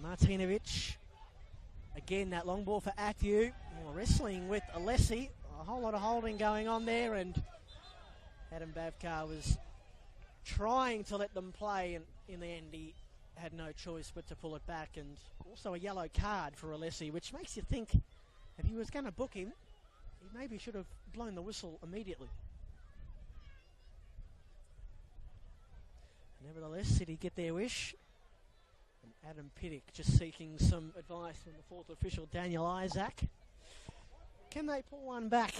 Martinovic. Again, that long ball for Athieu. Wrestling with Alessi. A whole lot of holding going on there, and Adam Bavkar was trying to let them play, and in the end he had no choice but to pull it back. And also a yellow card for Alessi, which makes you think if he was going to book him, he maybe should have blown the whistle immediately. Nevertheless, City get their wish. And Adam Piddick just seeking some advice from the 4th official, Daniel Isaac. Can they pull one back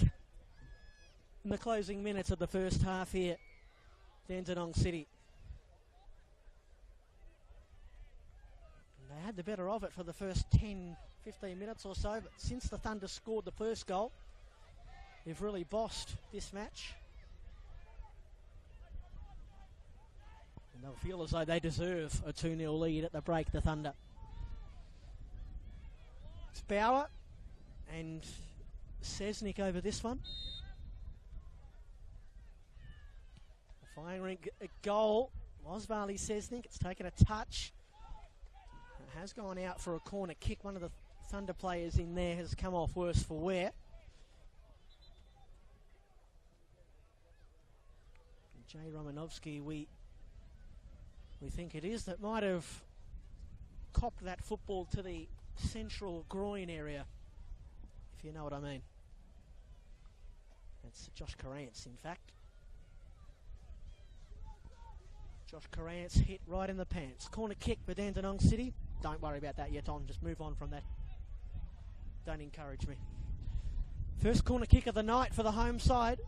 in the closing minutes of the first half here, Dandenong City? And they had the better of it for the first 10, 15 minutes or so, but since the Thunder scored the first goal, they've really bossed this match. And they'll feel as though they deserve a 2-0 lead at the break, the Thunder. It's Bauer and Sesnick over this one. Firing a goal was Varley Sesnick. It's taken a touch. It has gone out for a corner kick. One of the Thunder players in there has come off worse for wear. Jay Romanovsky, we think it is, that might have copped that football to the central groin area, if you know what I mean. That's Josh Carrance, in fact. Josh Carrance hit right in the pants. Corner kick for Dandenong City. Don't worry about that yet on. Just move on from that. Don't encourage me. First corner kick of the night for the home side.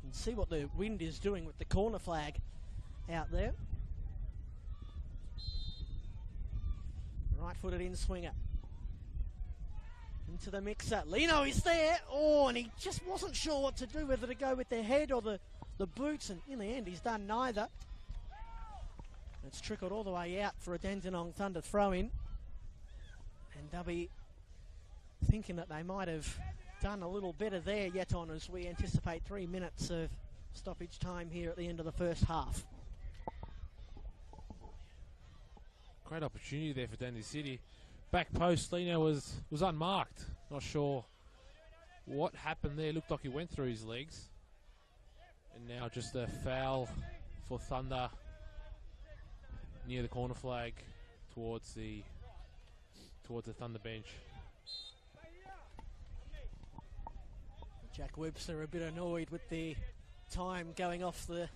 And see what the wind is doing with the corner flag out there. Right-footed in swinger. Into the mixer. Lino is there. Oh, and he just wasn't sure what to do, whether to go with the head or the boots, and in the end he's done neither. It's trickled all the way out for a Dandenong Thunder throw-in. And they'll be thinking that they might have done a little better there yet on, as we anticipate 3 minutes of stoppage time here at the end of the first half. Great opportunity there for Dandenong City. Back post, Lino was unmarked. Not sure what happened there. Looked like he went through his legs. And now just a foul for Thunder near the corner flag towards the Thunder bench. Jack Webster a bit annoyed with the time going off the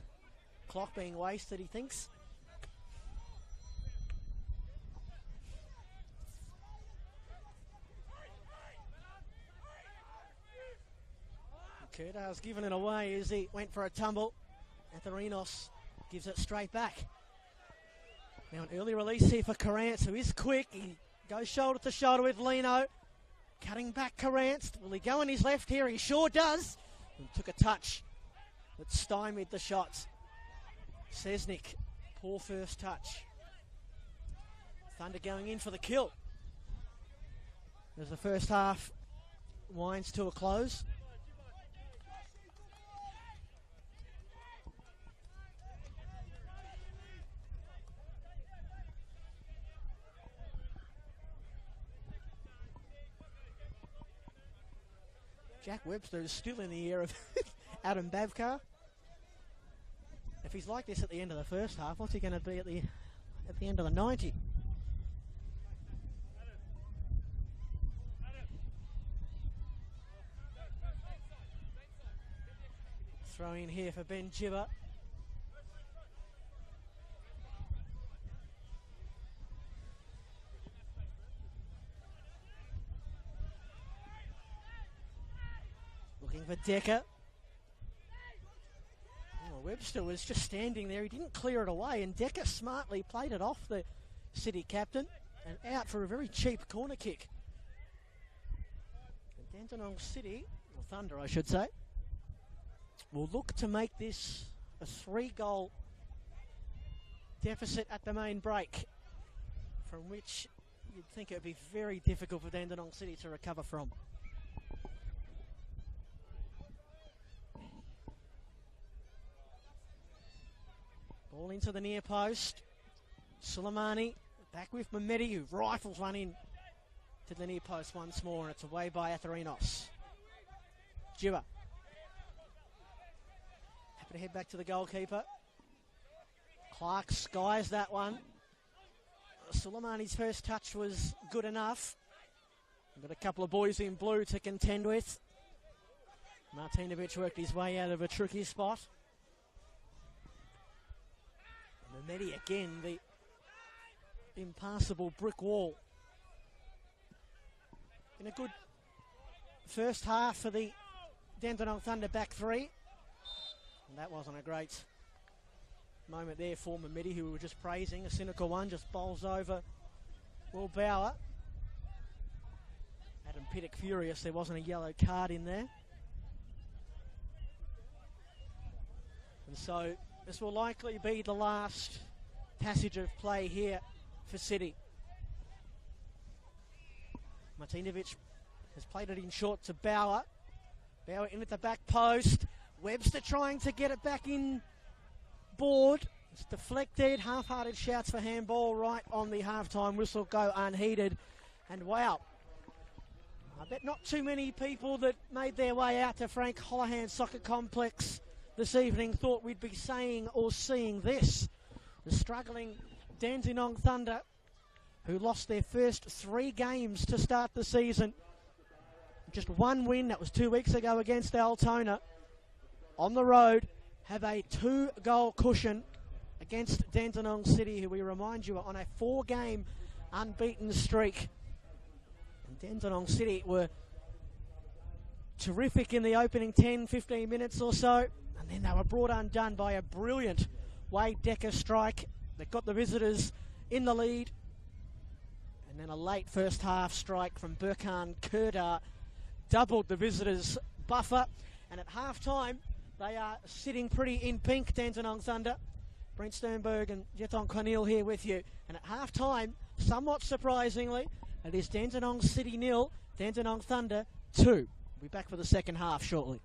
clock being wasted, he thinks. Kurdar's given it away as he went for a tumble. Atherinos gives it straight back. Now an early release here for Carrance, who is quick. He goes shoulder to shoulder with Lino. Cutting back Carrance. Will he go on his left here? He sure does. And took a touch that stymied the shots. Sesnick, poor first touch. Thunder going in for the kill. As the first half winds to a close. Jack Webster is still in the ear of Adam Babkar. If he's like this at the end of the first half, what's he going to be at the end of the 90? Throw in here for Ben Gibber. Looking for Decker. Oh, Webster was just standing there. He didn't clear it away, and Decker smartly played it off the City captain and out for a very cheap corner kick. And Dandenong City, or Thunder I should say, will look to make this a 3-goal deficit at the main break, from which you'd think it would be very difficult for Dandenong City to recover from. Ball into the near post. Suleimani back with Mehmeti, who rifles one in to the near post once more, and it's away by Atherinos. Gibber. Happy to head back to the goalkeeper. Clark skies that one. Suleimani's first touch was good enough. Got a couple of boys in blue to contend with. Martinovic worked his way out of a tricky spot. Mehmeti again, the impassable brick wall. In a good first half for the Dandenong Thunder back three. And that wasn't a great moment there for Mehmeti, who we were just praising. A cynical one, just bowls over Will Bauer. Adam Pittock furious there wasn't a yellow card in there. And so this will likely be the last passage of play here for City. Martinovic has played it in short to Bauer. Bauer in at the back post. Webster trying to get it back in board. It's deflected. Half-hearted shouts for handball right on the half-time whistle go unheeded. And wow, I bet not too many people that made their way out to Frank Holohan Soccer Complex this evening thought we'd be saying or seeing this. The struggling Dandenong Thunder, who lost their first 3 games to start the season. Just one win, that was 2 weeks ago against Altona. On the road, have a 2-goal cushion against Dandenong City, who we remind you are on a 4-game unbeaten streak. And Dandenong City were terrific in the opening 10-15 minutes or so, and then they were brought undone by a brilliant Wade Decker strike that got the visitors in the lead. And then a late first half strike from Burkhan Kurdar doubled the visitors' buffer. And at half-time, they are sitting pretty in pink, Dandenong Thunder. Brent Sternberg and Jeton Cornel here with you. And at half-time, somewhat surprisingly, it is Dandenong City 0, Dandenong Thunder 2. We'll be back for the second half shortly.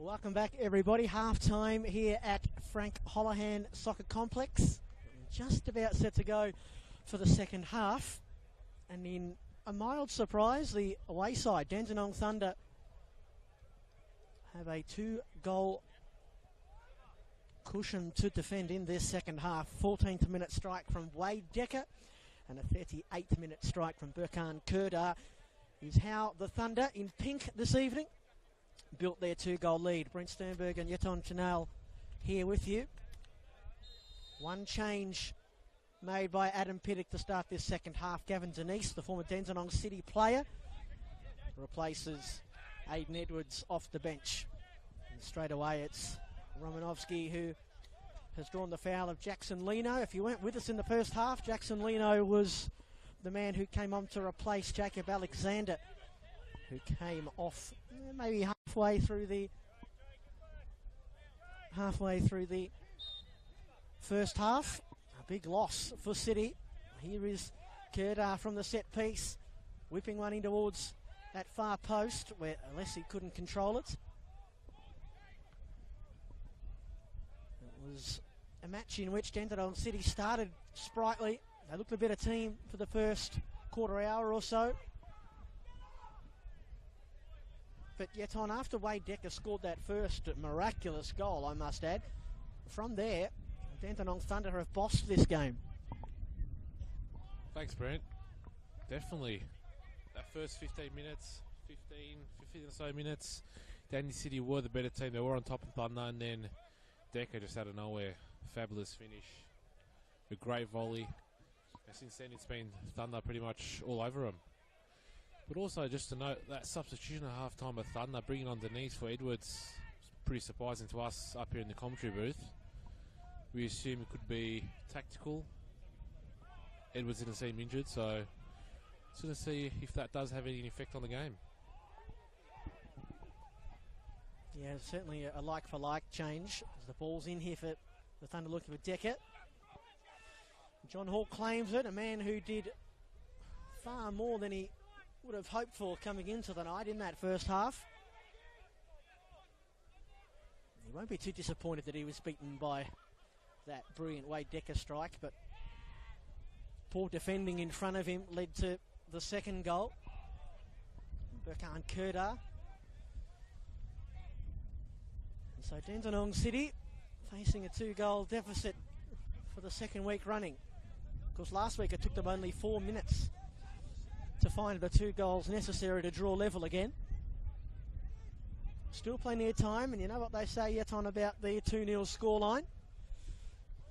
Welcome back, everybody. Half-time here at Frank Holohan Soccer Complex. Just about set to go for the second half. And in a mild surprise, the away side, Dandenong Thunder, have a 2-goal cushion to defend in their second half. 14th minute strike from Wade Decker and a 38th minute strike from Burkhan Kurdar is how the Thunder in pink this evening built their 2-goal lead. Brent Sternberg and Yeton Chanel here with you. One change made by Adam Piddock to start this second half. Gavin Denise, the former Dandenong City player, replaces Aidan Edwards off the bench. And straight away it's Romanovsky who has drawn the foul of Jackson Lino. If you weren't with us in the first half, Jackson Lino was the man who came on to replace Jacob Alexander, who came off maybe halfway through the first half. A big loss for City. Here is Kurdar from the set piece, whipping one in towards that far post where Alessi couldn't control it. It was a match in which Dandenong City started sprightly. They looked a better team for the first quarter hour or so. But yet on, after Wade Decker scored that first miraculous goal, I must add, from there, Dandenong Thunder have bossed this game. Thanks, Brent. Definitely. That first 15 or so minutes, Dandenong City were the better team. They were on top of Thunder, and then Decker just out of nowhere. Fabulous finish. A great volley. And since then, it's been Thunder pretty much all over them. But also, just to note, that substitution at half-time of Thunder, bringing on Denise for Edwards, was pretty surprising to us up here in the commentary booth. We assume it could be tactical. Edwards didn't seem injured, so it's going to see if that does have any effect on the game. Yeah, certainly a like-for-like change as the ball's in here for the Thunder looking for Decker. John Hall claims it, a man who did far more than he would have hoped for coming into the night in that first half. He won't be too disappointed that he was beaten by that brilliant Wade Decker strike, but poor defending in front of him led to the second goal. Burkhan Kurdar. And so Dandenong City facing a 2-goal deficit for the second week running. Of course, last week it took them only 4 minutes to find the 2 goals necessary to draw level again. Still plenty of time, and you know what they say yet on about the 2-0 scoreline.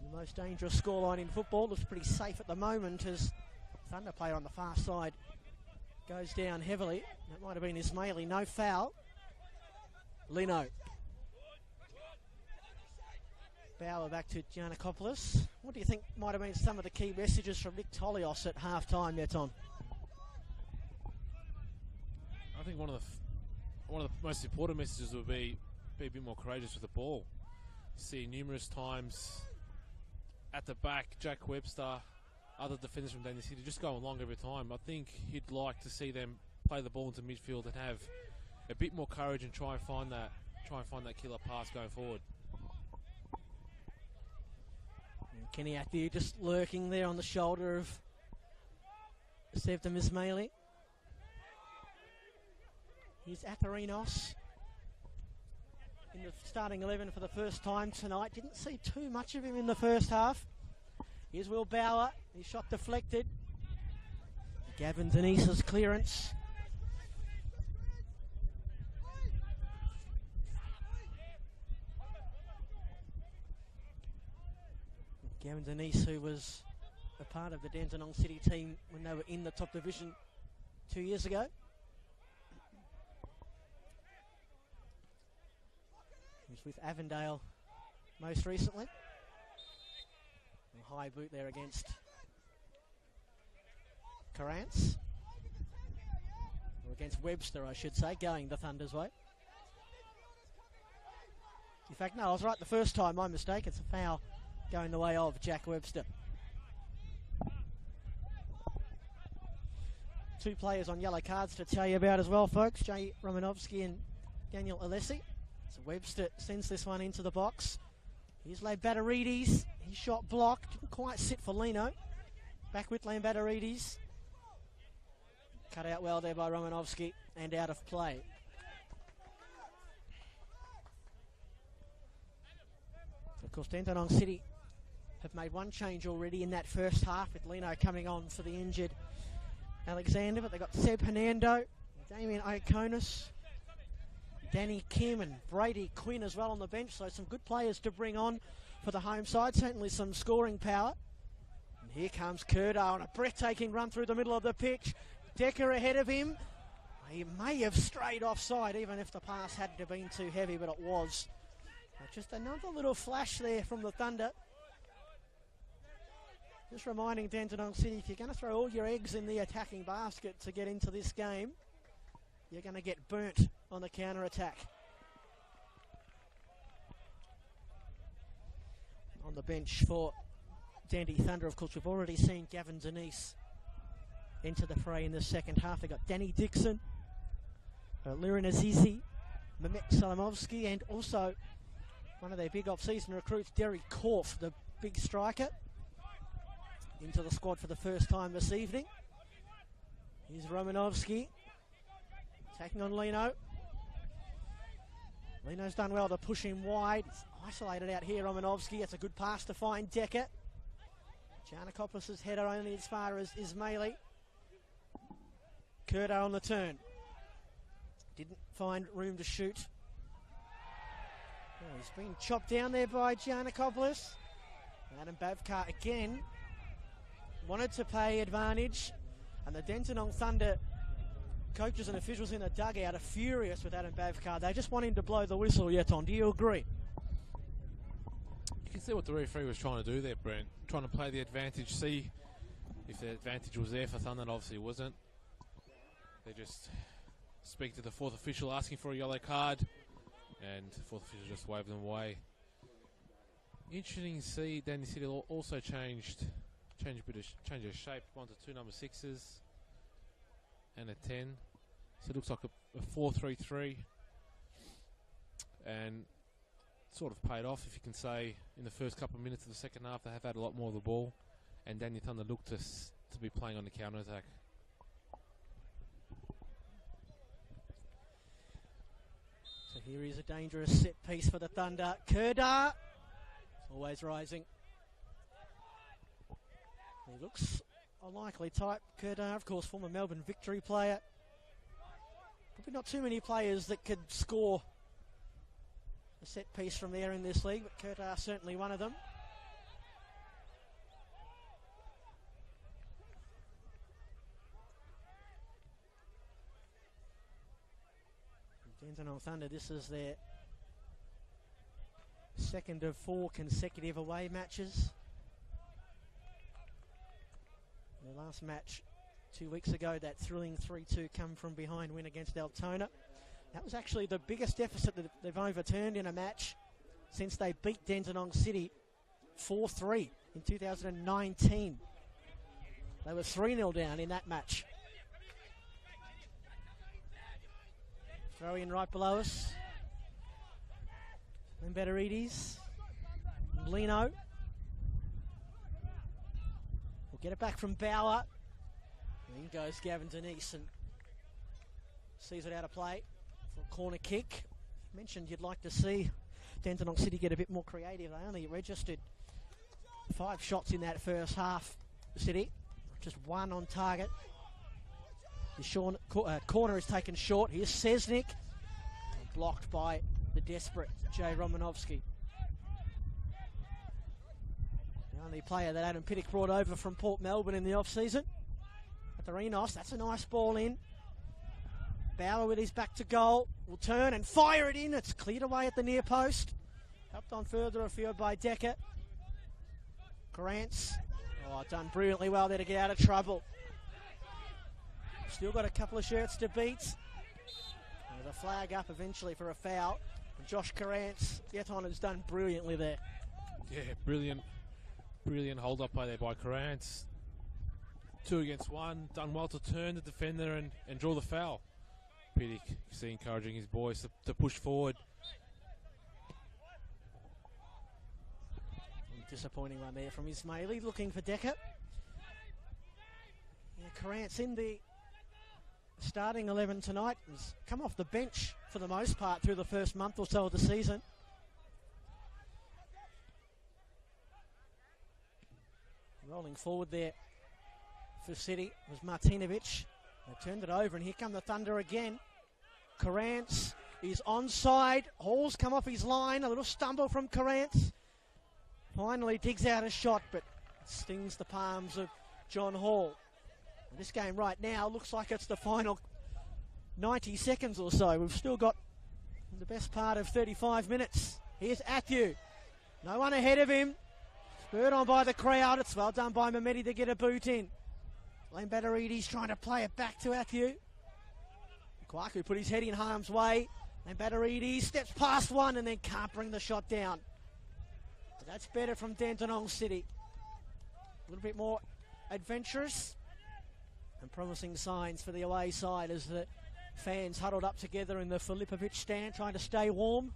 The most dangerous scoreline in football. Looks pretty safe at the moment as Thunder player on the far side goes down heavily. That might have been Ismaili. No foul. Lino. Bauer back to Giannakopoulos. What do you think might have been some of the key messages from Nick Tolios at half-time, Yeton? I think one of the most important messages would be a bit more courageous with the ball. See numerous times at the back, Jack Webster, other defenders from Dandenong City just going long every time. I think he'd like to see them play the ball into midfield and have a bit more courage and try and find that killer pass going forward. And Kenny Athiu just lurking there on the shoulder of Sevdam Ismaili. Here's Atharinos in the starting 11 for the first time tonight. Didn't see too much of him in the first half. Here's Will Bauer. His shot deflected. Gavin Denise's clearance. Gavin Denise, who was a part of the Dandenong City team when they were in the top division 2 years ago. He was with Avondale most recently. A high boot there against Carrance. Or against Webster, I should say, going the Thunder's way. In fact, no, I was right the first time, my mistake. It's a foul going the way of Jack Webster. 2 players on yellow cards to tell you about as well, folks. Jay Romanovsky and Daniel Alessi. So Webster sends this one into the box. Here's Lambatarides. His shot blocked. Didn't quite sit for Lino. Back with Lambatarides. Cut out well there by Romanovsky and out of play. Of course, Dandenong City have made one change already in that first half with Lino coming on for the injured Alexander, but they've got Seb Hernando, Damien Iaconis, Danny Kim and Brady Quinn as well on the bench, so some good players to bring on for the home side, certainly some scoring power. And here comes Kerdar on a breathtaking run through the middle of the pitch. Decker ahead of him. He may have strayed offside even if the pass hadn't have been too heavy, but it was. Just another little flash there from the Thunder. Just reminding Dandenong City, if you're going to throw all your eggs in the attacking basket to get into this game, you're going to get burnt on the counter-attack. On the bench for Dandy Thunder, of course, we've already seen Gavin Denise enter the fray in the second half. They've got Danny Dixon, Liran Azizi, Mehmet Salamovsky, and also one of their big off-season recruits, Derek Korf, the big striker, into the squad for the first time this evening. Here's Romanovsky taking on Lino. Lino's done well to push him wide. It's isolated out here, Romanovsky. It's a good pass to find Decker. Giannakopoulos' header only as far as Ismaili. Kerdar on the turn. Didn't find room to shoot. Oh, he's been chopped down there by Giannakopoulos. Adam Bavkar again wanted to pay advantage, and the Dandenong Thunder coaches and officials in the dugout are furious with Adam Bavkar. They just want him to blow the whistle, Yeton. Do you agree? You can see what the referee was trying to do there, Brent. Trying to play the advantage, see if the advantage was there for Thunder, and obviously it wasn't. They just speak to the fourth official asking for a yellow card, and the fourth official just waved them away. Interesting to see Dandy City also changed of shape. 1 to 2 number 6s and a 10. So it looks like a 4-3-3, and sort of paid off, if you can say. In the first couple of minutes of the second half, they have had a lot more of the ball, and Dandy Thunder looked to be playing on the counter attack. So here is a dangerous set piece for the Thunder. Kerdar, always rising. He looks a likely type, Kerdar, of course, former Melbourne Victory player. Probably not too many players that could score a set piece from there in this league, but Kerdar certainly one of them. Dandenong Thunder, this is their second of 4 consecutive away matches. The last match 2 weeks ago, that thrilling 3-2 come from behind win against Altona. That was actually the biggest deficit that they've overturned in a match since they beat Dandenong City 4-3 in 2019. They were 3-0 down in that match. Throw in right below us. Lambatarides. Lino. We'll get it back from Bauer. In goes Gavin Denise and sees it out of play for a corner kick. Mentioned you'd like to see Dandenong City get a bit more creative. They only registered 5 shots in that first half, City. Just 1 on target. The corner is taken short. Here's Sesnick. Blocked by the desperate Jay Romanovsky. The only player that Adam Pittock brought over from Port Melbourne in the off-season. At the Renos, that's a nice ball in. Bauer with his back to goal. Will turn and fire it in. It's cleared away at the near post. Helped on further afield by Decker. Grants. Oh, done brilliantly well there to get out of trouble. Still got a couple of shirts to beat. There's a flag up eventually for a foul. And Josh Carantz, Yeton has done brilliantly there. Yeah, brilliant hold up by Carantz. 2 against 1. Done well to turn the defender and draw the foul. Pittock, you see, encouraging his boys to push forward Disappointing one there from Ismaili, looking for Decker. Yeah, Carant's in the starting 11 tonight. Has come off the bench for the most part through the first month or so of the season. Rolling forward there for City was Martinovic. They turned it over, and here come the Thunder again. Carant's is onside. Hall's come off his line. A little stumble from Carant's. Finally digs out a shot, but stings the palms of John Hall. And this game right now looks like it's the final 90 seconds or so. We've still got the best part of 35 minutes. Here's Athieu. No one ahead of him. Spurred on by the crowd. It's well done by Mehmeti to get a boot in. Lambatarides trying to play it back to Athieu. Kwaku put his head in harm's way. Lambatarides steps past one and then can't bring the shot down. But that's better from Dandenong City. A little bit more adventurous and promising signs for the away side as the fans huddled up together in the Filipovic stand trying to stay warm.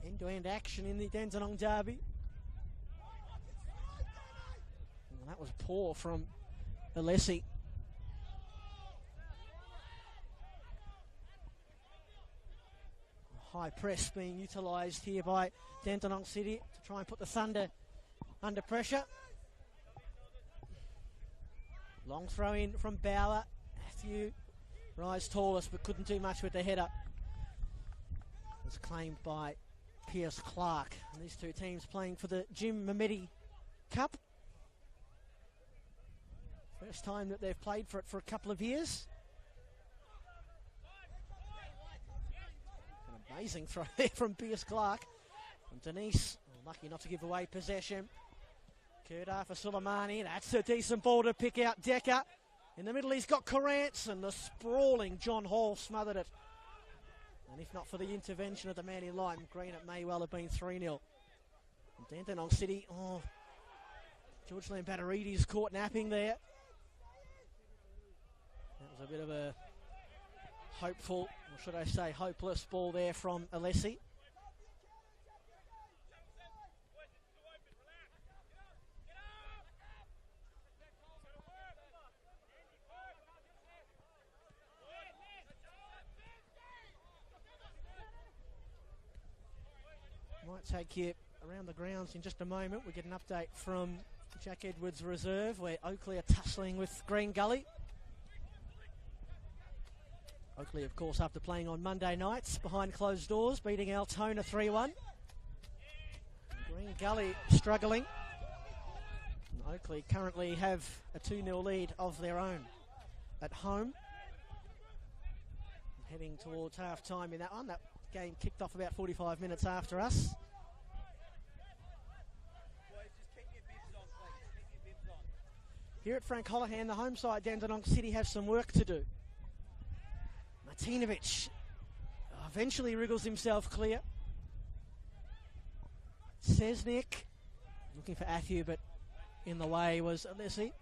End-to-end action in the Dandenong derby. And that was poor from Alessi. High press being utilised here by Dandenong City to try and put the Thunder under pressure. Long throw in from Bauer. Matthew rise tallest but couldn't do much with the header. It was claimed by Pierce Clark. And these two teams playing for the Jim Mehmeti Cup. First time that they've played for it for a couple of years. An amazing throw there from Pierce Clark. And Denise, lucky not to give away possession. Kurdar for Suleimani. That's a decent ball to pick out Decker. In the middle he's got Carantz, and the sprawling John Hall smothered it. And if not for the intervention of the man in lime green, it may well have been 3-0. Dandenong City, George Lambatarides caught napping there. That was a bit of a hopeful, or should I say hopeless ball there from Alessi. Might take you around the grounds in just a moment. We get an update from Jack Edwards Reserve where Oakley are tussling with Green Gully. Oakley, of course, after playing on Monday nights behind closed doors, beating Altona 3-1. Green Gully struggling. And Oakley currently have a 2-0 lead of their own at home. Heading towards half-time in that one. That game kicked off about 45 minutes after us. Here at Frank Holohan, the home side, Dandenong City, have some work to do. Martinovic eventually wriggles himself clear. Sesnick looking for Athieu, but in the way was Alessi.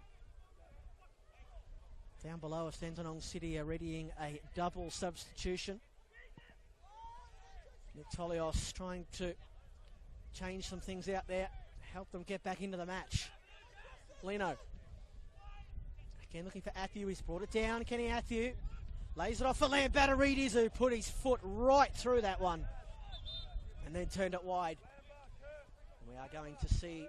Down below us, Dandenong City are readying a double substitution. Nick Tolios trying to change some things out there, help them get back into the match. Lino. Again looking for Athieu, he's brought it down, Kenny Athieu. Lays it off for Lambatarides, who put his foot right through that one and then turned it wide. We are going to see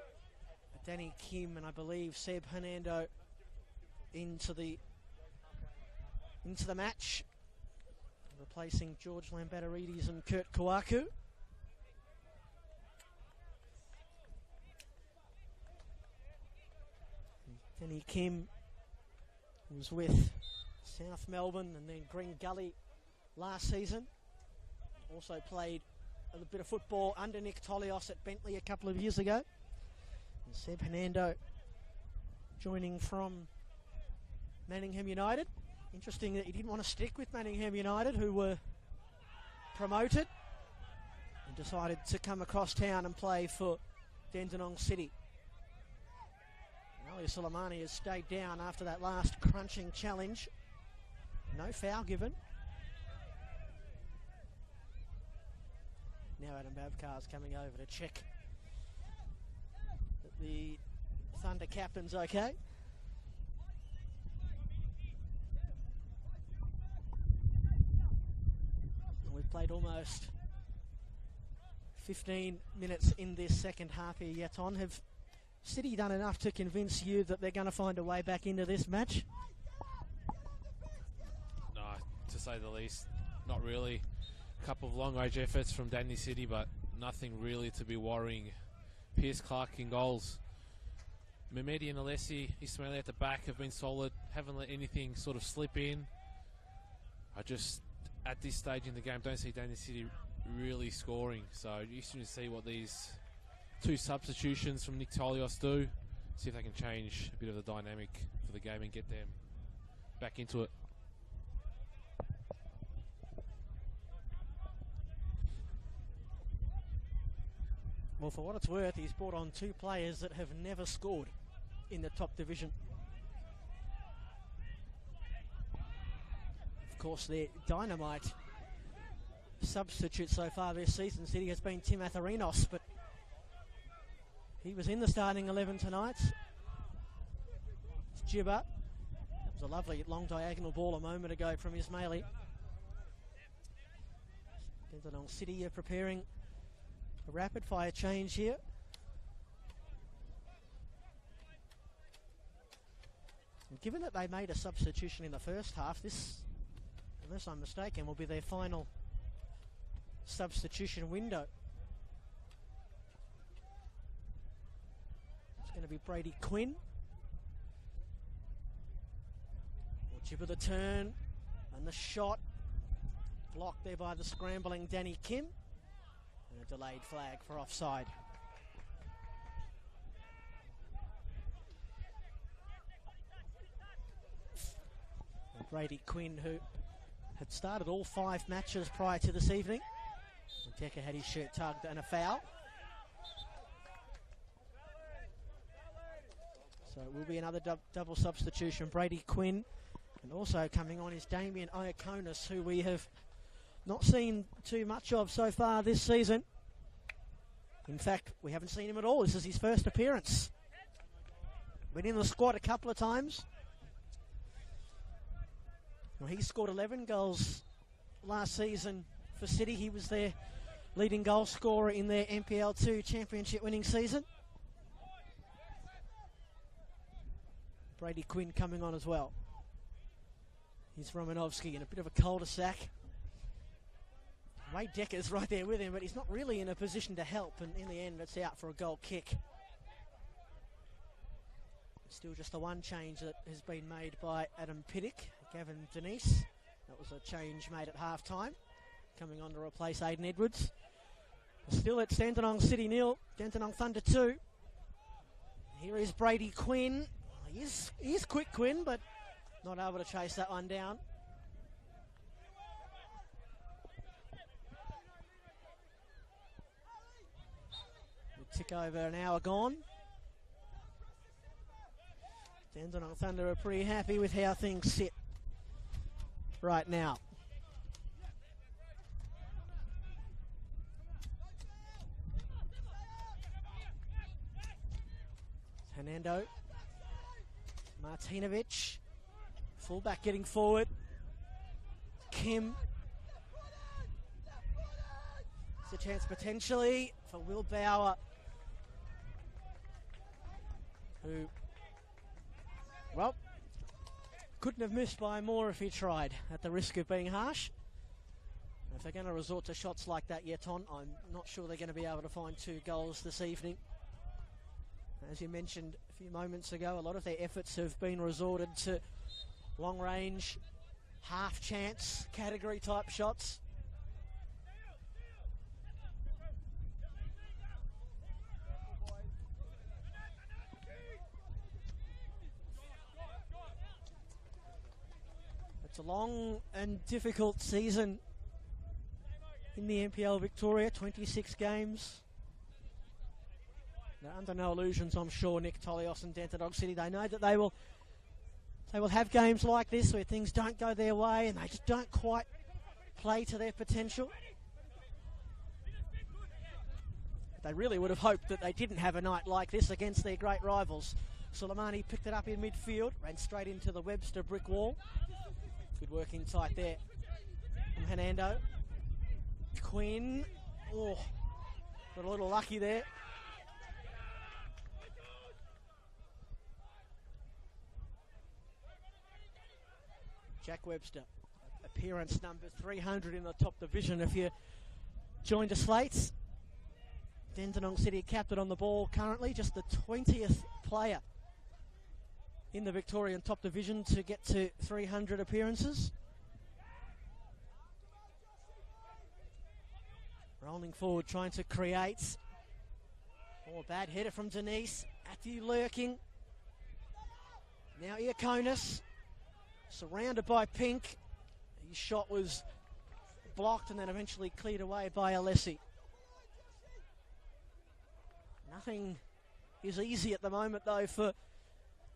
Danny Kim and I believe Seb Hernando into the match, replacing George Lambatarides and Kurt Kwaku. Danny Kim was with South Melbourne and then Green Gully last season. Also played a bit of football under Nick Tolios at Bentley a couple of years ago. And Seb Hernando joining from Manningham United. Interesting that he didn't want to stick with Manningham United, who were promoted, and decided to come across town and play for Dandenong City. Ali Suleimani has stayed down after that last crunching challenge. No foul given. Now Adam Babkar's coming over to check that the Thunder captain's okay. And we've played almost 15 minutes in this second half here yet on. Have City done enough to convince you that they're going to find a way back into this match? No, to say the least, not really. A couple of long-range efforts from Dandenong City, but nothing really to be worrying. Pierce Clark in goals. Mehmedi and Alessi, Ismaili at the back have been solid. Haven't let anything sort of slip in. I just, at this stage in the game, don't see Dandenong City really scoring. So interesting to see what these two substitutions from Nick Tolios do. See if they can change a bit of the dynamic for the game and get them back into it. Well, for what it's worth, he's brought on two players that have never scored in the top division. Of course, their dynamite substitute so far this season, City, has been Tim Atharinos, but he was in the starting 11 tonight. It's Gibber. That was a lovely long diagonal ball a moment ago from Ismaili. Dandenong City are preparing a rapid fire change here. And given that they made a substitution in the first half, this, unless I'm mistaken, will be their final substitution window. It's going to be Brady Quinn. Chip of the turn and the shot blocked there by the scrambling Danny Kim. And a delayed flag for offside. And Brady Quinn, who had started all 5 matches prior to this evening. Decker had his shirt tugged and a foul. So it will be another double substitution. Brady Quinn, and also coming on is Damien Iaconis, who we have not seen too much of so far this season. In fact, we haven't seen him at all. This is his first appearance. Been in the squad a couple of times. Well, he scored 11 goals last season for City. He was their leading goal scorer in their NPL2 championship winning season. Brady Quinn coming on as well. Here's Romanovsky in a bit of a cul-de-sac. Ray Decker's right there with him, but he's not really in a position to help, and in the end it's out for a goal kick. Still just the one change that has been made by Adam Piddick. Gavin Denise, that was a change made at half-time, coming on to replace Aidan Edwards. Still at Dandenong City 0, Dandenong Thunder 2. Here is Brady Quinn. He is quick, Quinn, but not able to chase that one down. We tick over an hour gone. Dandenong Thunder are pretty happy with how things sit right now. Hernando Martinovic, fullback getting forward. Kim. It's a chance potentially for Will Bauer, who, well, couldn't have missed by more if he tried, at the risk of being harsh. If they're going to resort to shots like that yet on, I'm not sure they're going to be able to find 2 goals this evening. As you mentioned a few moments ago, a lot of their efforts have been resorted to long-range, half-chance category type shots. It's a long and difficult season in the NPL Victoria, 26 games. Now, under no illusions, I'm sure, Nick Tolios and Dandenong City, they know that they will have games like this where things don't go their way and they just don't quite play to their potential. They really would have hoped that they didn't have a night like this against their great rivals. Soleimani picked it up in midfield, ran straight into the Webster brick wall. Good work in tight there from Hernando. Quinn, oh, got a little lucky there. Jack Webster, appearance number 300 in the top division. If you joined us late, Dandenong City captain on the ball currently, just the 20th player in the Victorian top division to get to 300 appearances. Rolling forward, trying to create. Oh, bad header from Denise. Atthew lurking. Now Iaconis, surrounded by Pink. His shot was blocked and then eventually cleared away by Alessi. Nothing is easy at the moment, though, for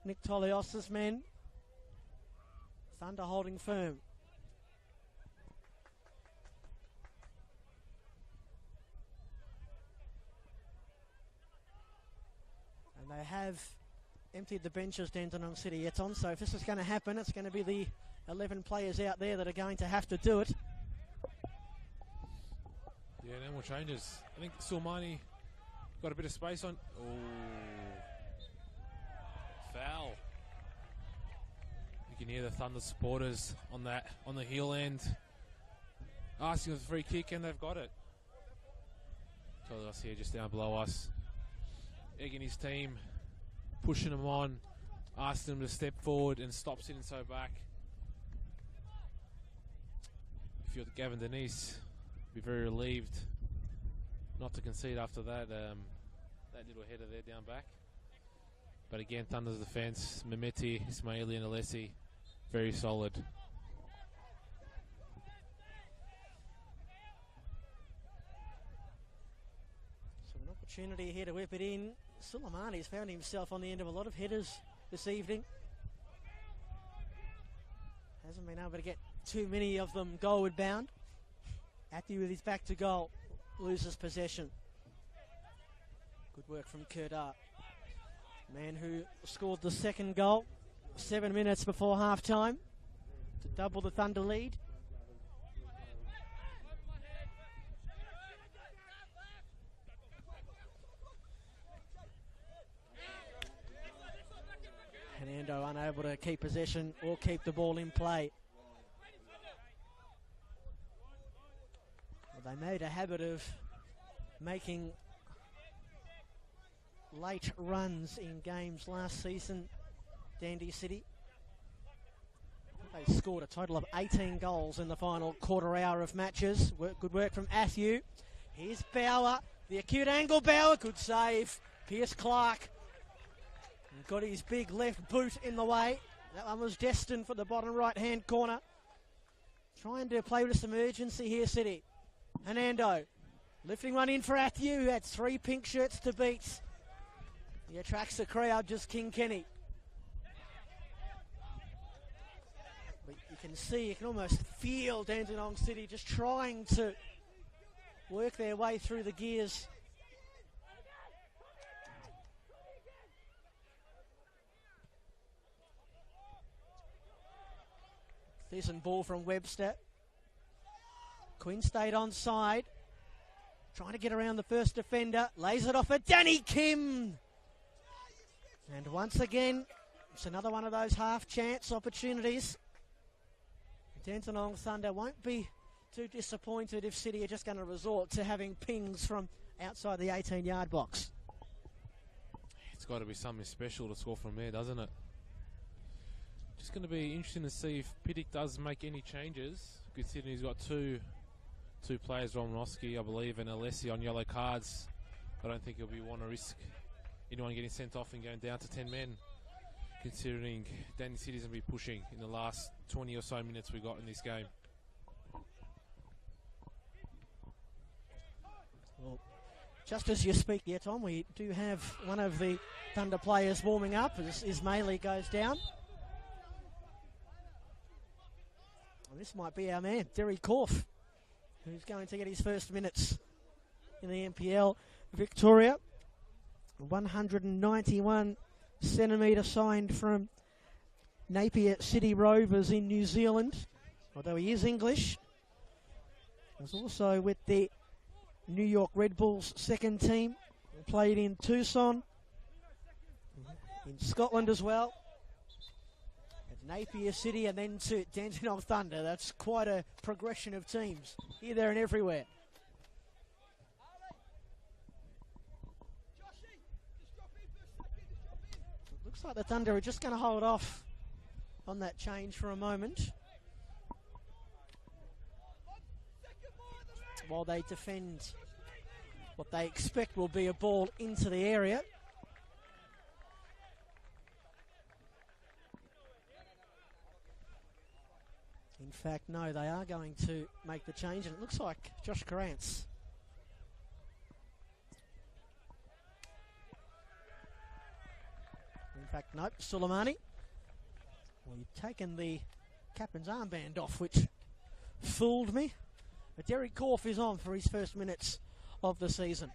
Nick Tolios' men. Thunder holding firm. And they have emptied the benches, Dandenong City, yet on. So if this is going to happen, it's going to be the 11 players out there that are going to have to do it. Yeah, no more changes. I think Soleimani got a bit of space on. Oh, foul. You can hear the Thunder supporters on the heel end asking for a free kick, and they've got it. Tolios here just down below us, egging his team, pushing them on, asking them to step forward and stop sitting so back. If you're Gavin Denise, be very relieved not to concede after that little header there down back. But again, Thunder's defence, Mehmeti, Ismaili and Alessi, very solid. So an opportunity here to whip it in. Soleimani's found himself on the end of a lot of headers this evening. Hasn't been able to get too many of them goalward bound. Atthew with his back to goal loses possession. Good work from Kerdar. Man who scored the second goal 7 minutes before half time to double the Thunder lead. Hernando unable to keep possession or keep the ball in play. Well, they made a habit of making late runs in games last season, Dandy City. They scored a total of 18 goals in the final quarter hour of matches. Good work from Atthew. Here's Bauer, the acute angle Bauer, good save. Pierce Clark got his big left boot in the way. That one was destined for the bottom right hand corner. Trying to play with some urgency here, City. Hernando lifting one in for Atthew, who had 3 pink shirts to beat. He attracts the crowd, just King Kenny. But you can see, you can almost feel Dandenong City just trying to work their way through the gears. Decent ball from Webster. Quinn stayed on side. Trying to get around the first defender. Lays it off at Danny Kim. And once again, it's another one of those half-chance opportunities. Dandenong Thunder won't be too disappointed if City are just going to resort to having pings from outside the 18-yard box. It's got to be something special to score from there, doesn't it? Just going to be interesting to see if Piddick does make any changes. Considering he's got two players, Romanoski, I believe, and Alessi on yellow cards. I don't think he'll want to risk anyone getting sent off and going down to 10 men, considering Dandy City's going to be pushing in the last 20 or so minutes we got in this game. Well, just as you speak there, Tom, we do have one of the Thunder players warming up as Ismaili goes down. And this might be our man, Derry Korf, who's going to get his first minutes in the NPL. Victoria. 191 centimetre signed from Napier City Rovers in New Zealand, although he is English. Was also with the New York Red Bulls second team. Played in Tucson, in Scotland as well. At Napier City and then to Dandenong Thunder. That's quite a progression of teams, here, there and everywhere. Looks like the Thunder are just going to hold off on that change for a moment while they defend what they expect will be a ball into the area. In fact, no, they are going to make the change, and it looks like Josh Carantz. In fact, nope, Suleimani. Well, you've taken the captain's armband off, which fooled me. But Derek Korf is on for his first minutes of the season.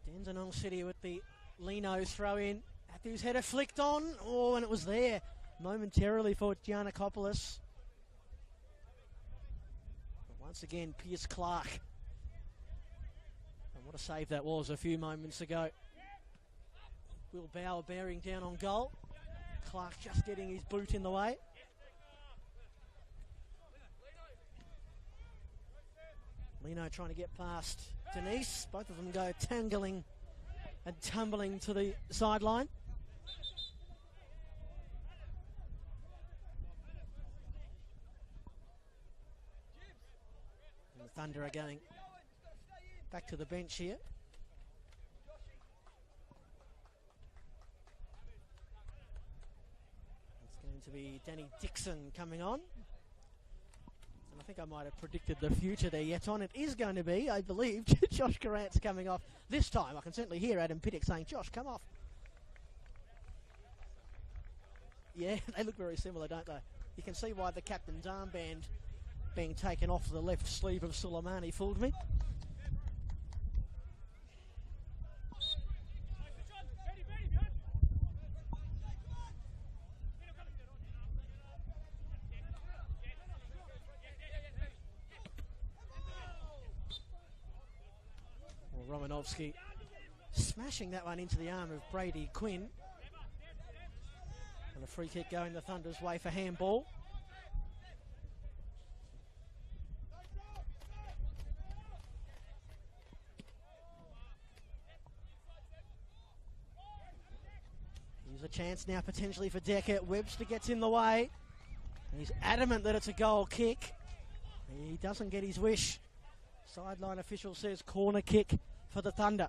Dandenong City with the Lino throw in. Matthews' header flicked on. Oh, and it was there momentarily for Giannakopoulos. But once again, Pierce Clark. And what a save that was a few moments ago. Will Bauer bearing down on goal. Clark just getting his boot in the way. Lino trying to get past Denise. Both of them go tangling and tumbling to the sideline. And the Thunder are going back to the bench here. It's going to be Danny Dixon coming on. I think I might have predicted the future there yet on. It is going to be, I believe, Josh Carantz coming off this time. I can certainly hear Adam Pittock saying, Josh, come off. Yeah, they look very similar, don't they? You can see why the captain's armband being taken off the left sleeve of Suleimani fooled me. Romanovsky smashing that one into the arm of Brady Quinn. And a free kick going the Thunder's way for handball. Here's a chance now potentially for Decker. Webster gets in the way. And he's adamant that it's a goal kick. He doesn't get his wish. Sideline official says corner kick for the Thunder.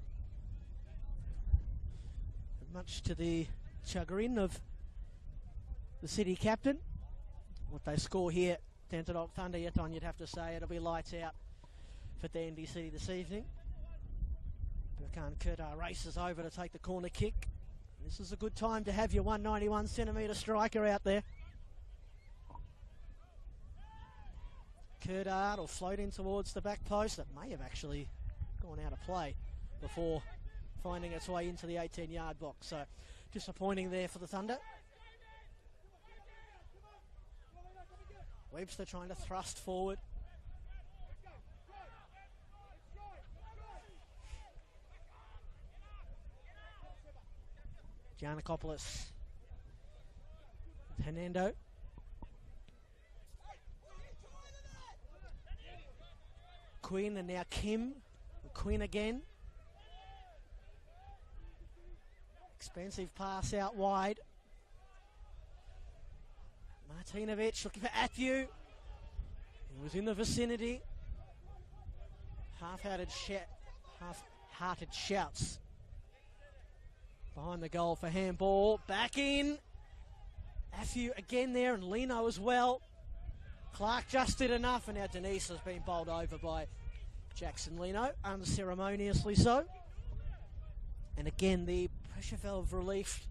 Much to the chagrin of the City captain. What they score here, Dandenong Thunder, yet on, you'd have to say it'll be lights out for Dandy City this evening. Burkan Kurtar races over to take the corner kick. This is a good time to have your 191 centimetre striker out there. Kurtar will float in towards the back post. That may have actually gone out of play before finding its way into the 18-yard box. So disappointing there for the Thunder. Webster trying to thrust forward. Giannakopoulos. Hernando. Quinn and now Kim. Quinn again. Expensive pass out wide. Martinovic looking for Atthew. He was in the vicinity. Half-hearted shouts behind the goal for handball. Back in. Atthew again there, and Lino as well. Clark just did enough, and now Denise has been bowled over by Jackson Lino, unceremoniously so. And again, the pressure valve relief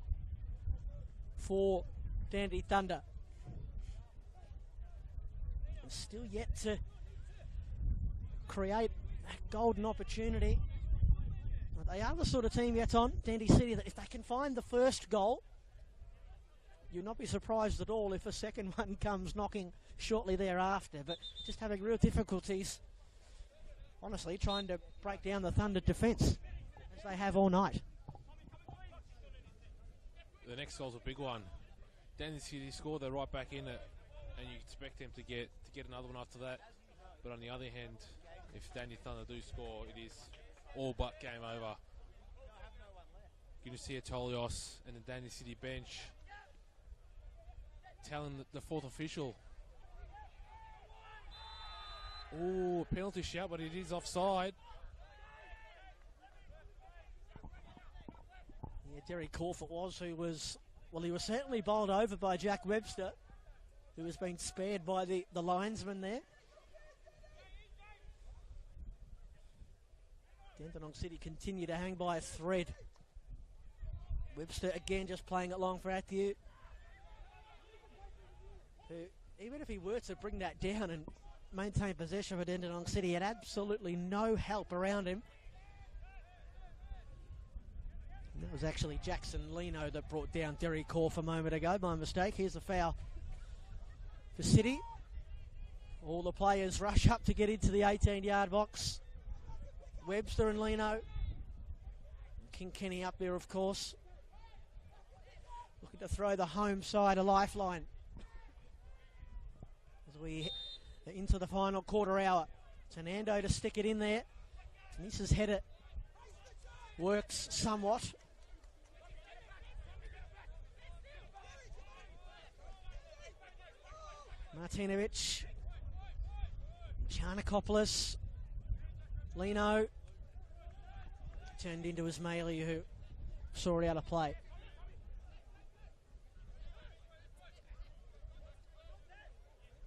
for Dandy Thunder. Still yet to create a golden opportunity. But they are the sort of team yet on Dandy City that if they can find the first goal, you'll not be surprised at all if a second one comes knocking shortly thereafter. But just having real difficulties, honestly, trying to break down the Thunder defence, as they have all night. The next goal's a big one. Dandy City score, they're right back in it, and you expect them to get another one after that. But on the other hand, if Dandy Thunder do score, it is all but game over. You can see Tolios and the Dandy City bench telling the fourth official, oh, penalty shout, but it is offside. Yeah, Derry Corford was, who was, well, he was certainly bowled over by Jack Webster, who has been spared by the linesman there. Dandenong City continue to hang by a thread. Webster again just playing it long for Athieu, who, even if he were to bring that down and maintain possession for Dandenong City, had absolutely no help around him. And that was actually Jackson Leno that brought down Derry Corf a moment ago by mistake. Here's a foul for City. All the players rush up to get into the 18-yard box. Webster and Leno. King Kenny up there, of course. Looking to throw the home side a lifeline as we into the final quarter hour. Fernando to stick it in there. Tenesa's header works somewhat. Martinovic, Charnikopoulos, Leno, turned into Ismaili, who saw it out of play.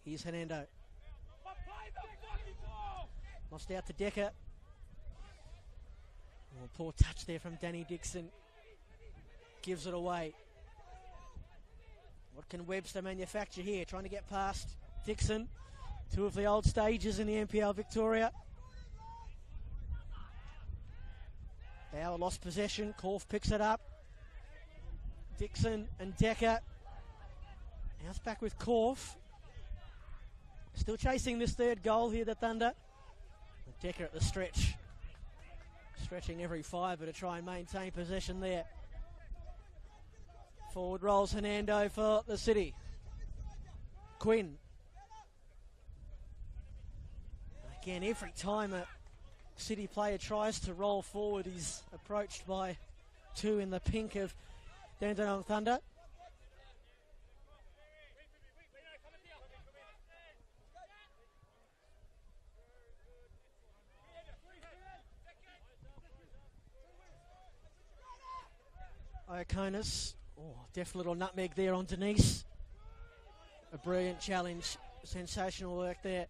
Here's Hernando. Lost out to Decker. Oh, poor touch there from Danny Dixon. Gives it away. What can Webster manufacture here? Trying to get past Dixon. Two of the old stages in the NPL Victoria. Bauer lost possession. Korf picks it up. Dixon and Decker. Now it's back with Korf. Still chasing this third goal here, the Thunder. Decker at the stretch. Stretching every fibre to try and maintain possession there. Forward rolls Hernando for the City. Quinn. Again, every time a City player tries to roll forward, he's approached by two in the pink of Dandenong Thunder. O'Conus. Oh, deft little nutmeg there on Denise. A brilliant challenge. Sensational work there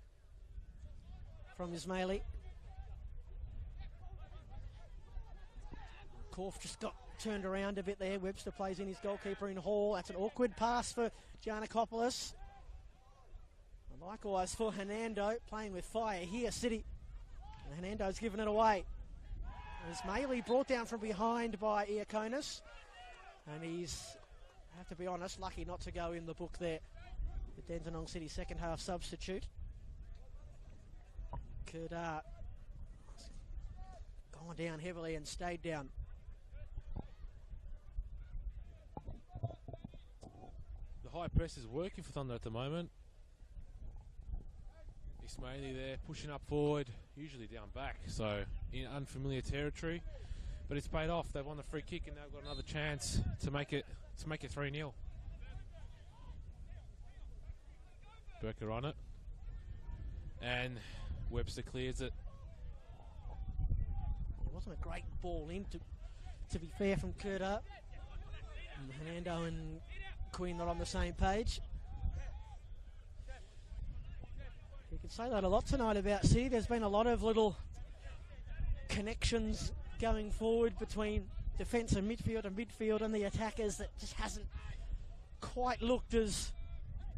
from Ismaili. Korf just got turned around a bit there. Webster plays in his goalkeeper in Hall. That's an awkward pass for Giannakopoulos. And likewise for Hernando, playing with fire here, City. And Hernando's given it away. Ismaili brought down from behind by Iaconis. And he's, I have to be honest, lucky not to go in the book there. The Dandenong City second half substitute. Could gone down heavily and stayed down. The high press is working for Thunder at the moment. Ismaili there pushing up forward, usually down back, so in unfamiliar territory. But it's paid off. They've won the free kick and they've got another chance to make it 3-0. Burker on it. And Webster clears it. It wasn't a great ball in, to be fair, from Kurta. Hernando and Quinn not on the same page. You can say that a lot tonight about City. There's been a lot of little connections going forward between defence and midfield and the attackers that just hasn't quite looked as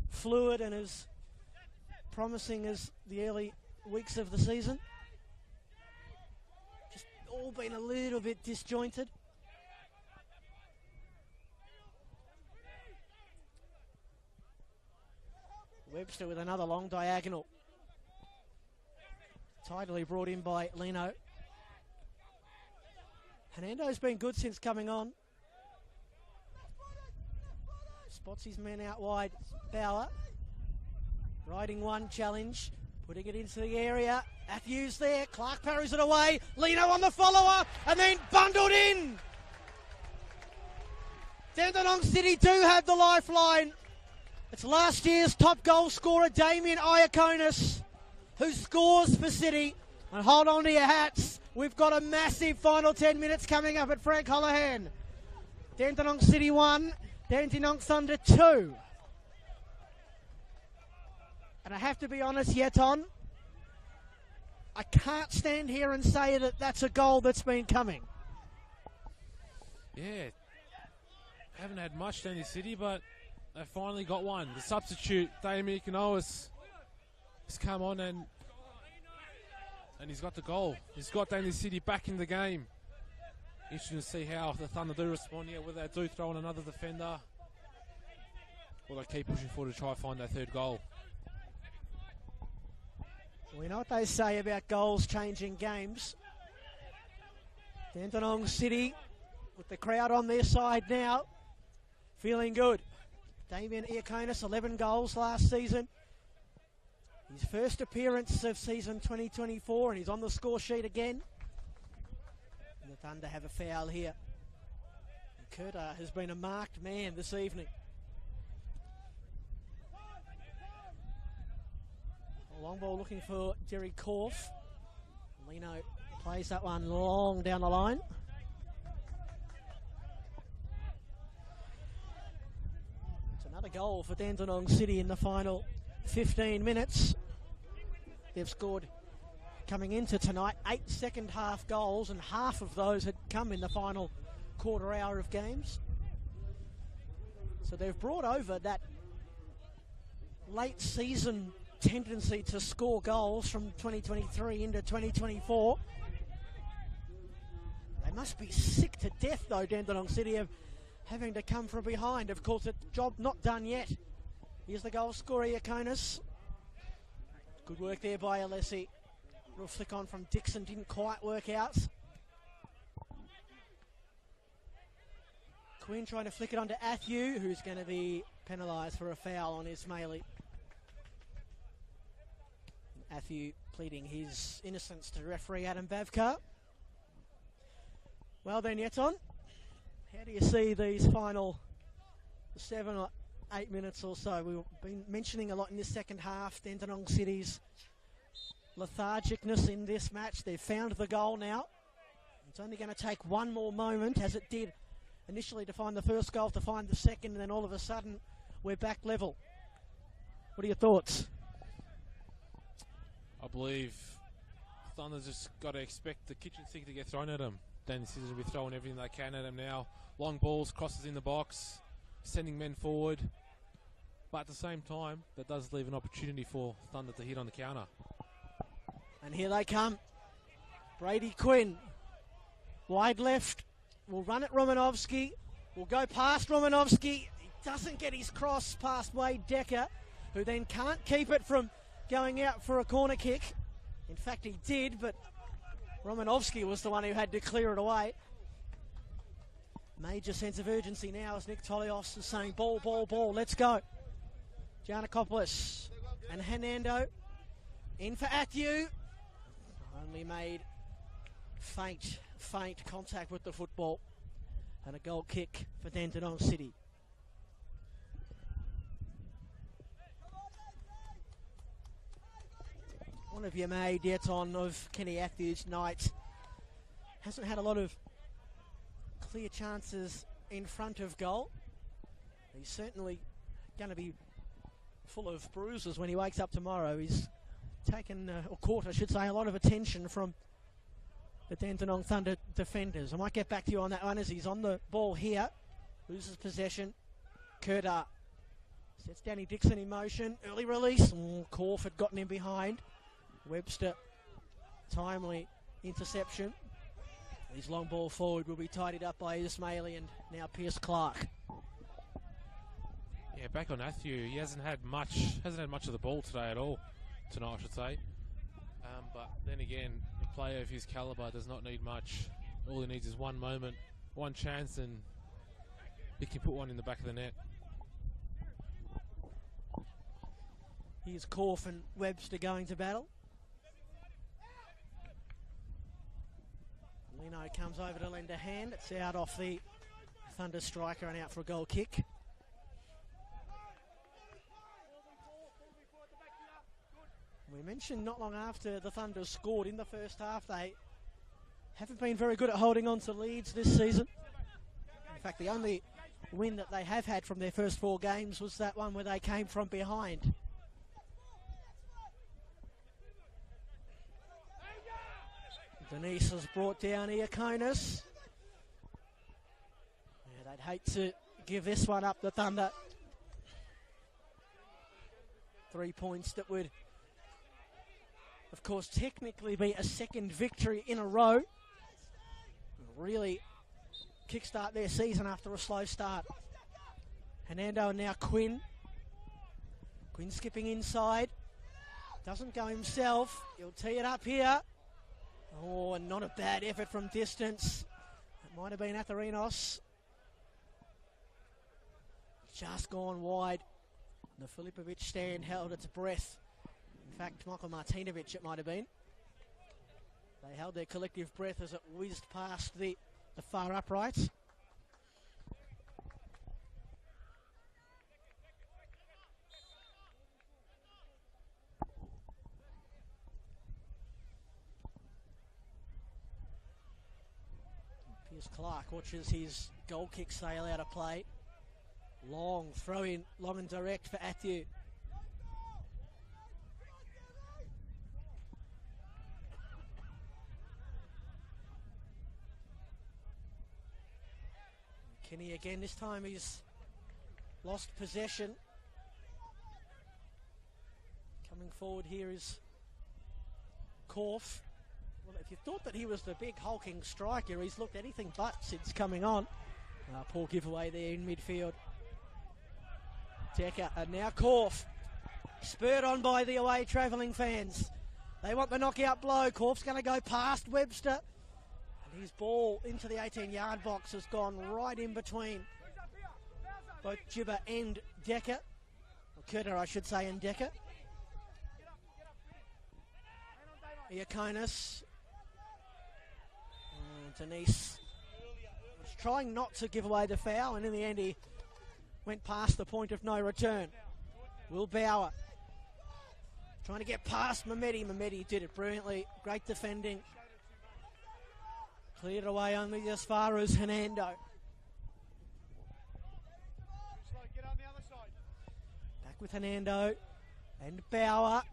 fluid and as promising as the early weeks of the season. Just all been a little bit disjointed. Webster with another long diagonal. Tidily brought in by Leno. Hernando's been good since coming on. Spots his men out wide. Bauer riding one challenge, putting it into the area. Matthews there. Clark parries it away. Leno on the follower and then bundled in. Dandenong City do have the lifeline. It's last year's top goal scorer, Damien Iaconis, who scores for City. And hold on to your hats. We've got a massive final 10 minutes coming up at Frank Holohan. Dandenong City 1, Dandenong Thunder 2. And I have to be honest, Yeton, I can't stand here and say that that's a goal that's been coming. Yeah, haven't had much down this City, but they finally got one. The substitute, Damien Iaconis, has come on and he's got the goal. He's got Dandenong City back in the game. Interesting to see how the Thunder do respond here, whether they do throw in another defender or they keep pushing forward to try and find their third goal. We know what they say about goals changing games. Dandenong City, with the crowd on their side now, feeling good. Damien Iaconis, 11 goals last season. His first appearance of season 2024, and he's on the score sheet again. And the Thunder have a foul here. And Kurta has been a marked man this evening. A long ball looking for Derry Korf. Leno plays that one long down the line. It's another goal for Dandenong City in the final 15 minutes. They've scored, coming into tonight, 8 second half goals, and half of those had come in the final quarter hour of games. So they've brought over that late season tendency to score goals from 2023 into 2024. They must be sick to death, though, Dandenong City, of having to come from behind. Of course, the job not done yet. Here's the goal scorer, Iaconis. Good work there by Alessi. Little flick on from Dixon, didn't quite work out. Quinn trying to flick it onto Athieu, who's going to be penalised for a foul on Ismaili. Athieu pleading his innocence to referee Adam Bavkar. Well then, Yeton, how do you see these final 7 or 8 minutes or so? We've been mentioning a lot in this second half, Dandenong City's lethargicness in this match. They've found the goal now. It's only going to take one more moment, as it did initially to find the first goal, to find the second, and then all of a sudden we're back level. What are your thoughts? I believe Thunder's just got to expect the kitchen sink to get thrown at them. Dandenong City will be throwing everything they can at them now. Long balls, crosses in the box, sending men forward. But at the same time, that does leave an opportunity for Thunder to hit on the counter. And here they come. Brady Quinn. Wide left. Will run at Romanovsky. Will go past Romanovsky. He doesn't get his cross past Wade Decker, who then can't keep it from going out for a corner kick. In fact, he did, but Romanovsky was the one who had to clear it away. Major sense of urgency now as Nick Tolios is saying, ball, ball, ball, let's go. Giannakopoulos and Hernando in for Athieu. Only made faint contact with the football. And a goal kick for Dandenong City. One of you made yet on of Kenny Athieu's night. Hasn't had a lot of clear chances in front of goal. He's certainly going to be full of bruises when he wakes up tomorrow. He's taken, or caught I should say, a lot of attention from the Dandenong Thunder defenders. I might get back to you on that one as he's on the ball here. Loses possession. Kurta Sets Danny Dixon in motion. Early release. Corf had gotten him behind. Webster, timely interception. His long ball forward will be tidied up by Ismaili and now Pierce Clark. Yeah, back on Matthew. He hasn't had much of the ball today at all. Tonight, I should say. But then again, a player of his calibre does not need much. All he needs is one moment, one chance, and he can put one in the back of the net. Here's Corf and Webster going to battle. Lino comes over to lend a hand. It's out off the Thunder striker and out for a goal kick. We mentioned not long after the Thunder scored in the first half, they haven't been very good at holding on to leads this season. In fact, the only win that they have had from their first 4 games was that one where they came from behind. Denise has brought down Iaconis. Yeah, they'd hate to give this one up, the Thunder. 3 points that would, of course, technically be a second victory in a row. Really kickstart their season after a slow start. Hernando and now Quinn. Quinn skipping inside. Doesn't go himself. He'll tee it up here. Oh, and not a bad effort from distance. It might have been Atharinos. Just gone wide. The Filipovic stand held its breath. In fact, Michael Martinovic it might have been. They held their collective breath as it whizzed past the far uprights. Pierce Clark watches his goal kick sail out of play. Long throw in, long and direct for Athieu. Kenny again, this time he's lost possession. Coming forward here is Corf. Well, if you thought that he was the big hulking striker, he's looked anything but since coming on. Poor giveaway there in midfield. Decker and now Corf. Spurred on by the away travelling fans. They want the knockout blow. Corf's going to go past Webster. And his ball into the 18-yard box has gone right in between both Gibber and Decker. Or Curter, I should say, and Decker. Iaconis. Denise was trying not to give away the foul, and in the end he went past the point of no return. Will Bauer trying to get past Mehmeti. Mehmeti did it brilliantly. Great defending. Cleared away only as far as Hernando. Back with Hernando and Bauer.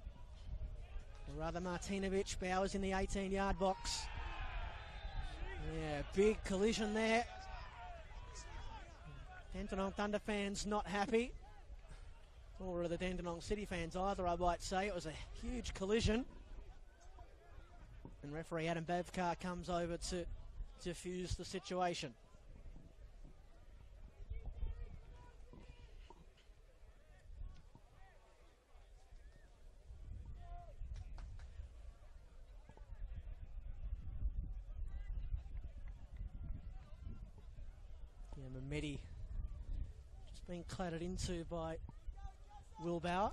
Or rather Martinovic. Bauer's in the 18-yard box. Yeah, big collision there. Dandenong Thunder fans not happy. Or the Dandenong City fans either, I might say. It was a huge collision. And referee Adam Bavkar comes over to diffuse the situation. Mehmeti just being clattered into by Will Bauer.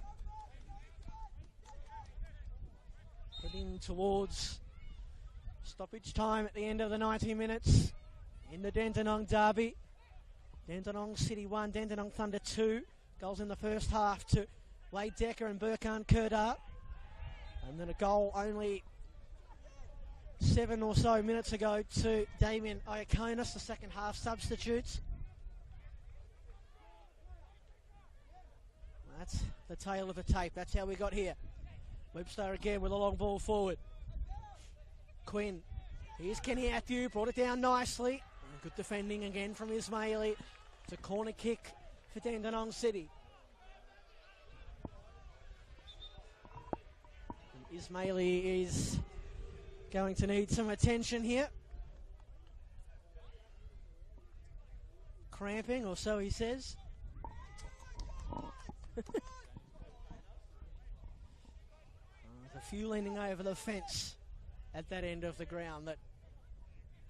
Heading towards stoppage time at the end of the 90 minutes in the Dandenong derby. Dandenong City 1, Dandenong Thunder 2. Goals in the first half to Wade Decker and Burkhan Kurdar. And then a goal only 7 or so minutes ago to Damien Iaconis, the second half substitutes. That's the tail of the tape. That's how we got here. Webster again with a long ball forward. Quinn. Here's Kenny Athieu. Brought it down nicely. And good defending again from Ismaili. It's a corner kick for Dandenong City. Ismaili is going to need some attention here. Cramping, or so he says. There's a few leaning over the fence at that end of the ground that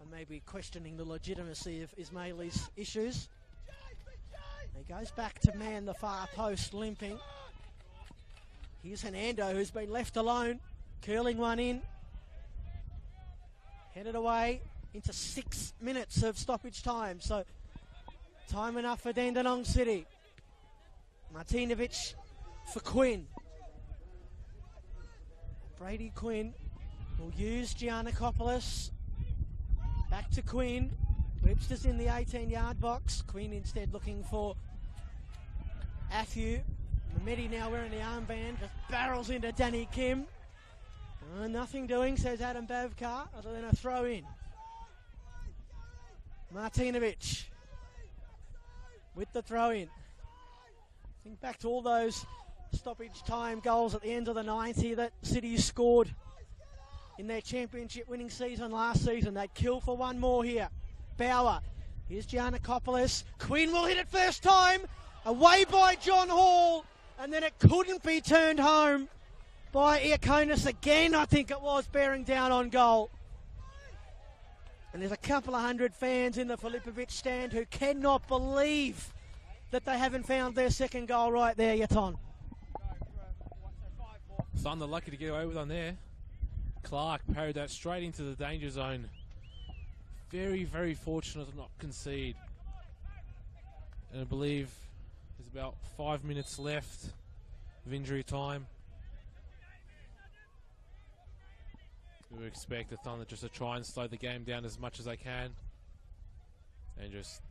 are maybe questioning the legitimacy of Ismaili's issues. He goes back to man the far post, limping. Here's Hernando, who's been left alone, curling one in. Headed away into 6 minutes of stoppage time, so time enough for Dandenong City. Martinovic for Quinn. Brady Quinn will use Giannakopoulos. Back to Quinn. Webster's in the 18-yard box. Quinn instead looking for Atthew. Mehmeti now wearing the armband, just barrels into Danny Kim. Nothing doing, says Adam Bavkar, other than a throw in. Martinovic with the throw in. Think back to all those stoppage time goals at the end of the 90 that City scored in their championship winning season last season. They'd kill for one more here. Bauer. Here's Giannakopoulos. Quinn will hit it first time. Away by John Hall. And then it couldn't be turned home by Iaconis again, I think it was, bearing down on goal. And there's a couple of hundred fans in the Filipovic stand who cannot believe that they haven't found their second goal right there, Yaton. Thunder lucky to get away with one there. Clark parried that straight into the danger zone. Very, very fortunate to not concede. And I believe there's about 5 minutes left of injury time. We would expect the Thunder just to try and slow the game down as much as they can. And just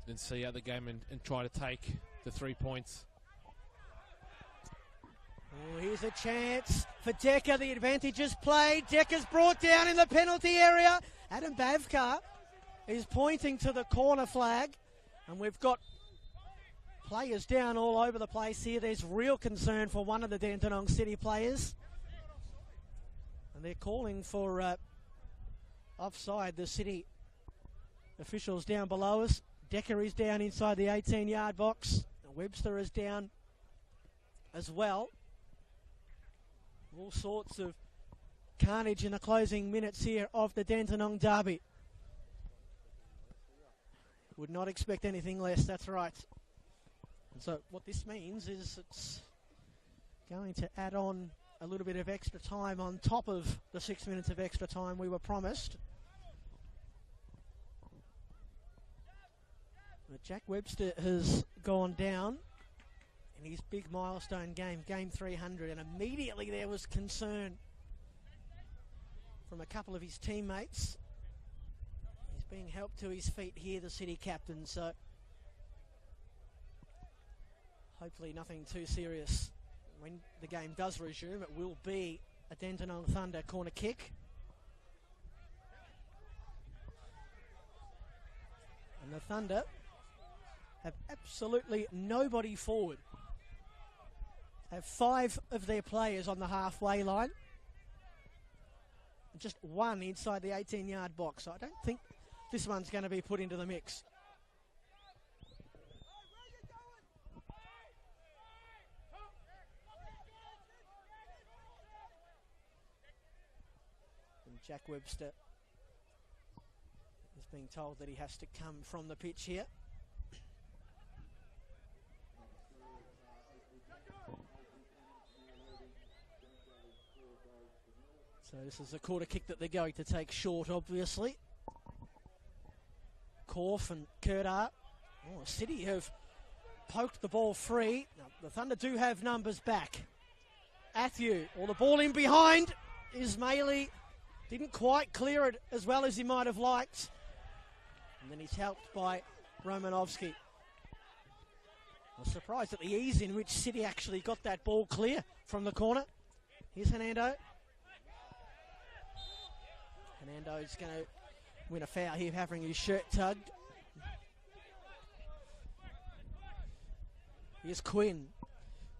then see out the game and try to take the 3 points. Oh, here's a chance for Decker. The advantage is played. Decker's brought down in the penalty area. Adam Bavkar is pointing to the corner flag. And we've got players down all over the place here. There's real concern for one of the Dandenong City players. And they're calling for offside. The City officials down below us. Decker is down inside the 18-yard box. Webster is down as well. All sorts of carnage in the closing minutes here of the Dandenong derby. Would not expect anything less, that's right. And so what this means is it's going to add on a little bit of extra time on top of the 6 minutes of extra time we were promised. But Jack Webster has gone down in his big milestone game, game 300, and immediately there was concern from a couple of his teammates. He's being helped to his feet here, the City captain, so hopefully nothing too serious. When the game does resume, it will be a Dandenong Thunder corner kick. And the Thunder have absolutely nobody forward. Have 5 of their players on the halfway line. And just one inside the 18-yard box. So I don't think this one's going to be put into the mix. And Jack Webster is being told that he has to come from the pitch here. So this is a quarter kick that they're going to take short, obviously. Korf and Kerdar. Oh, City have poked the ball free. Now, the Thunder do have numbers back. Atthew, or the ball in behind. Ismaili didn't quite clear it as well as he might have liked. And then he's helped by Romanovsky. I was surprised at the ease in which City actually got that ball clear from the corner. Here's Hernando. Hernando's going to win a foul here, having his shirt tugged. Here's Quinn.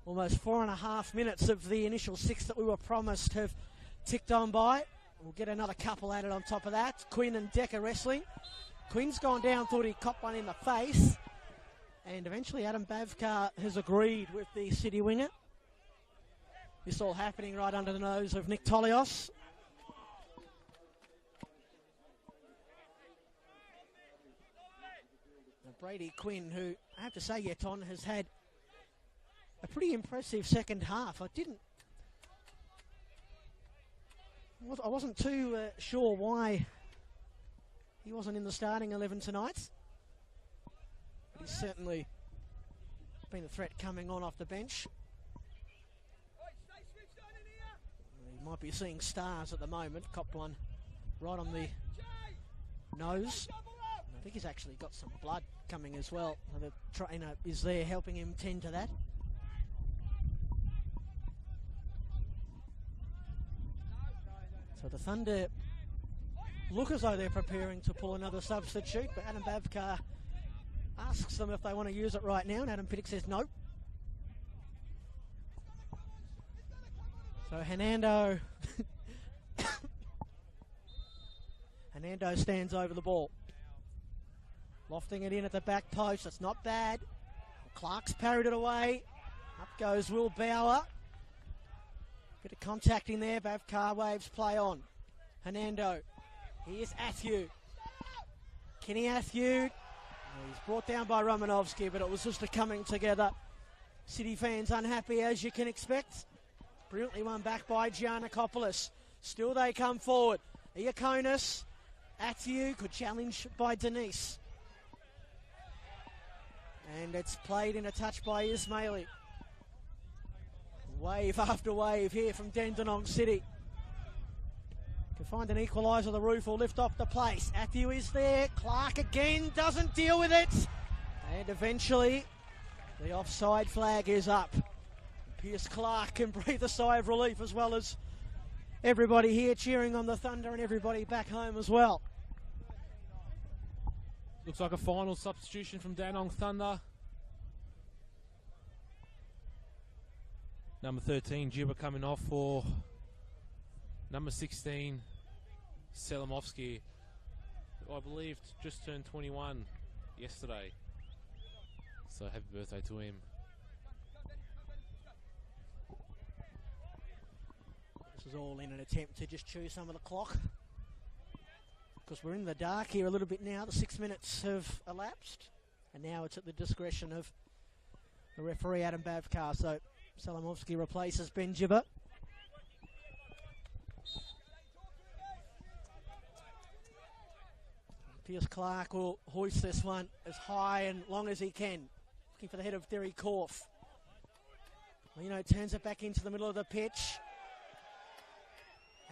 Almost 4.5 minutes of the initial 6 that we were promised have ticked on by. We'll get another couple added on top of that. Quinn and Decker wrestling. Quinn's gone down, thought he copped one in the face. And eventually Adam Bavkar has agreed with the City winger. This all happening right under the nose of Nick Tolios. Brady Quinn, who I have to say, Yeton, has had a pretty impressive second half. I wasn't too sure why he wasn't in the starting 11 tonight. But he's certainly been a threat coming on off the bench. He might be seeing stars at the moment. Copped one right on the nose. I think he's actually got some blood coming as well. The trainer is there helping him tend to that. So the Thunder look as though they're preparing to pull another substitute, but Adam Bavkar asks them if they want to use it right now, and Adam Pittock says no. So Hernando stands over the ball. Lofting it in at the back post. That's not bad. Clark's parried it away. Up goes Will Bauer. Bit of contact in there. Bavkar waves play on. Hernando. Here's Athew. Kenny Athew. He's brought down by Romanovsky, but it was just a coming together. City fans unhappy as you can expect. Brilliantly won back by Giannakopoulos. Still they come forward. Iakonis. Athew could challenge by Denise. And it's played in a touch by Ismaili. Wave after wave here from Dandenong City. Can find an equaliser, the roof will lift off the place. Athew is there. Clark again doesn't deal with it. And eventually the offside flag is up. Pierce Clark can breathe a sigh of relief, as well as everybody here cheering on the Thunder and everybody back home as well. Looks like a final substitution from Dandenong Thunder. Number 13, Jibber, coming off for number 16, Selimovsky, who I believe just turned 21 yesterday. So happy birthday to him. This is all in an attempt to just chew some of the clock, because we're in the dark here a little bit now. The 6 minutes have elapsed, and now it's at the discretion of the referee, Adam Bavkar. So Selimovsky replaces Ben Jibber. Pierce Clark will hoist this one as high and long as he can. Looking for the head of Derry Korf. Lino turns it back into the middle of the pitch.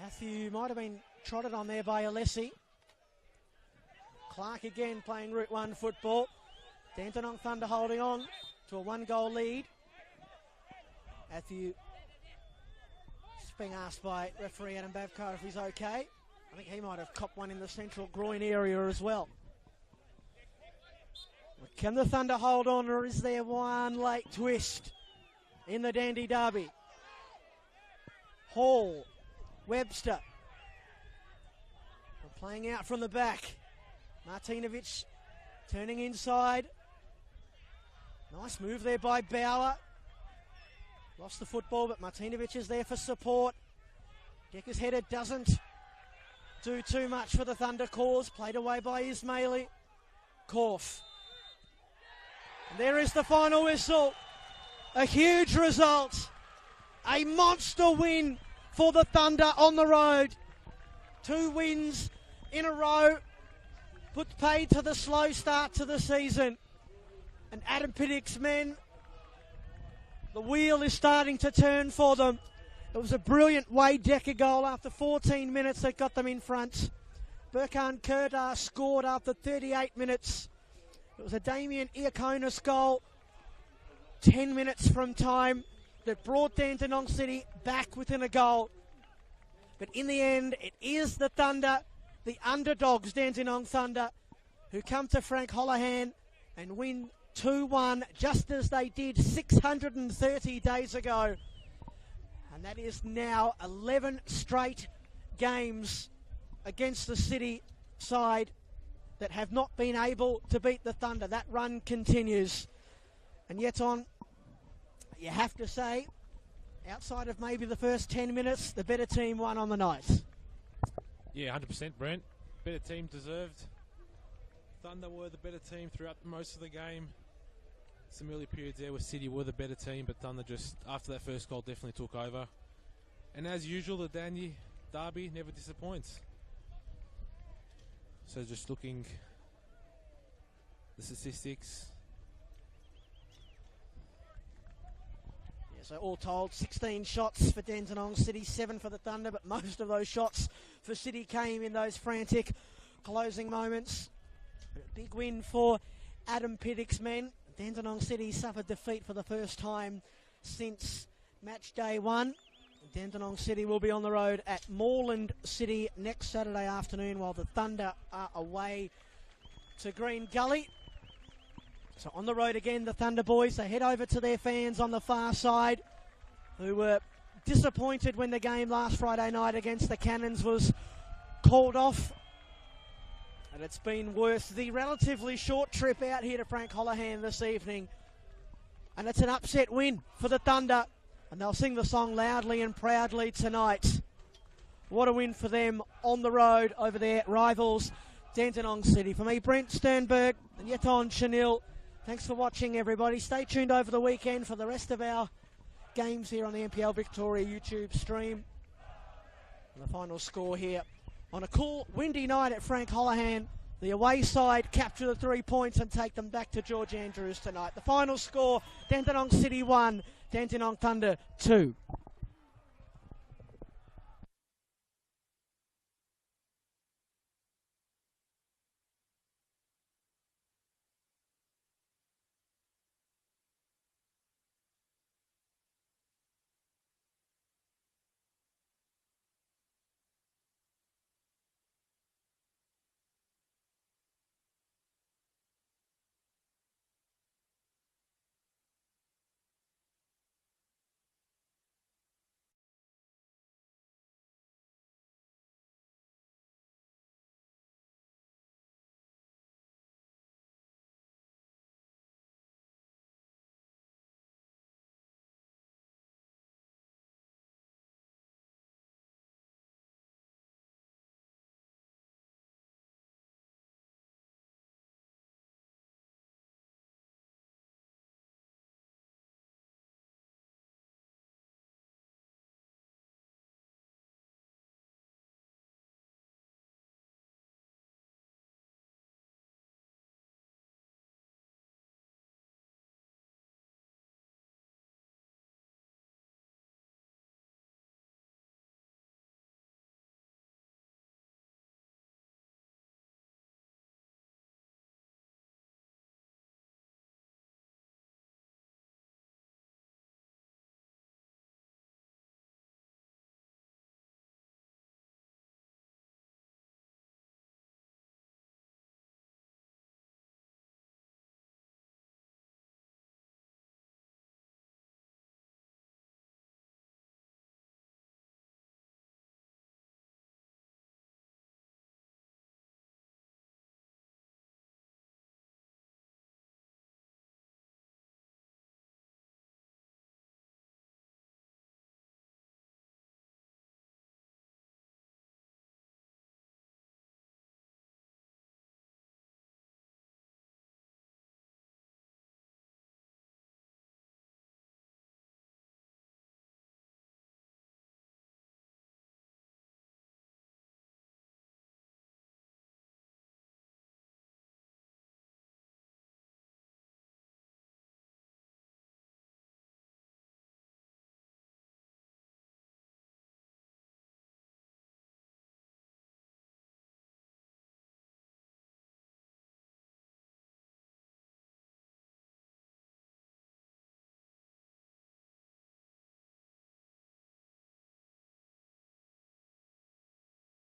Athew might have been trotted on there by Alessi. Clark again playing Route 1 football. Dandenong Thunder holding on to a 1-goal lead. Athew just being asked by referee Adam Bavkar if he's okay. I think he might have copped one in the central groin area as well. Can the Thunder hold on, or is there one late twist in the Dandy Derby? Hall, Webster. We're playing out from the back. Martinovic turning inside. Nice move there by Bauer. Lost the football, but Martinovic is there for support. Decker's header doesn't do too much for the Thunder cause. Played away by Ismaili. Korf. And there is the final whistle. A huge result. A monster win for the Thunder on the road. 2 wins in a row. Put paid to the slow start to the season. And Adam Pittock's men, the wheel is starting to turn for them. It was a brilliant Wade Decker goal after 14 minutes that got them in front. Burkhan Kurdar scored after 38 minutes. It was a Damien Iakonis goal 10 minutes from time that brought Dandenong City back within a goal. But in the end, it is the Thunder, the underdogs, Dandenong Thunder, who come to Frank Holohan and win 2-1, just as they did 630 days ago. And that is now 11 straight games against the City side that have not been able to beat the Thunder. That run continues. And yet on, you have to say, outside of maybe the first 10 minutes, the better team won on the night. Yeah, 100%, Brent. Better team deserved. Thunder were the better team throughout most of the game. Some early periods there where City were the better team, but Thunder just, after that first goal, definitely took over. And as usual, the Dandy derby never disappoints. So just looking the statistics. So all told, 16 shots for Dandenong City, 7 for the Thunder, but most of those shots for City came in those frantic closing moments. A big win for Adam Piddick's men. Dandenong City suffered defeat for the first time since match day 1. Dandenong City will be on the road at Moreland City next Saturday afternoon, while the Thunder are away to Green Gully. So on the road again, the Thunder boys. They head over to their fans on the far side, who were disappointed when the game last Friday night against the Cannons was called off. And it's been worth the relatively short trip out here to Frank Holohan this evening. And it's an upset win for the Thunder. And they'll sing the song loudly and proudly tonight. What a win for them on the road over their rivals, Dandenong City. For me, Brent Sternberg and Yeton Chanil, thanks for watching, everybody. Stay tuned over the weekend for the rest of our games here on the NPL Victoria YouTube stream. And the final score here on a cool, windy night at Frank Holohan. The away side capture the 3 points and take them back to George Andrews tonight. The final score, Dandenong City 1, Dandenong Thunder 2.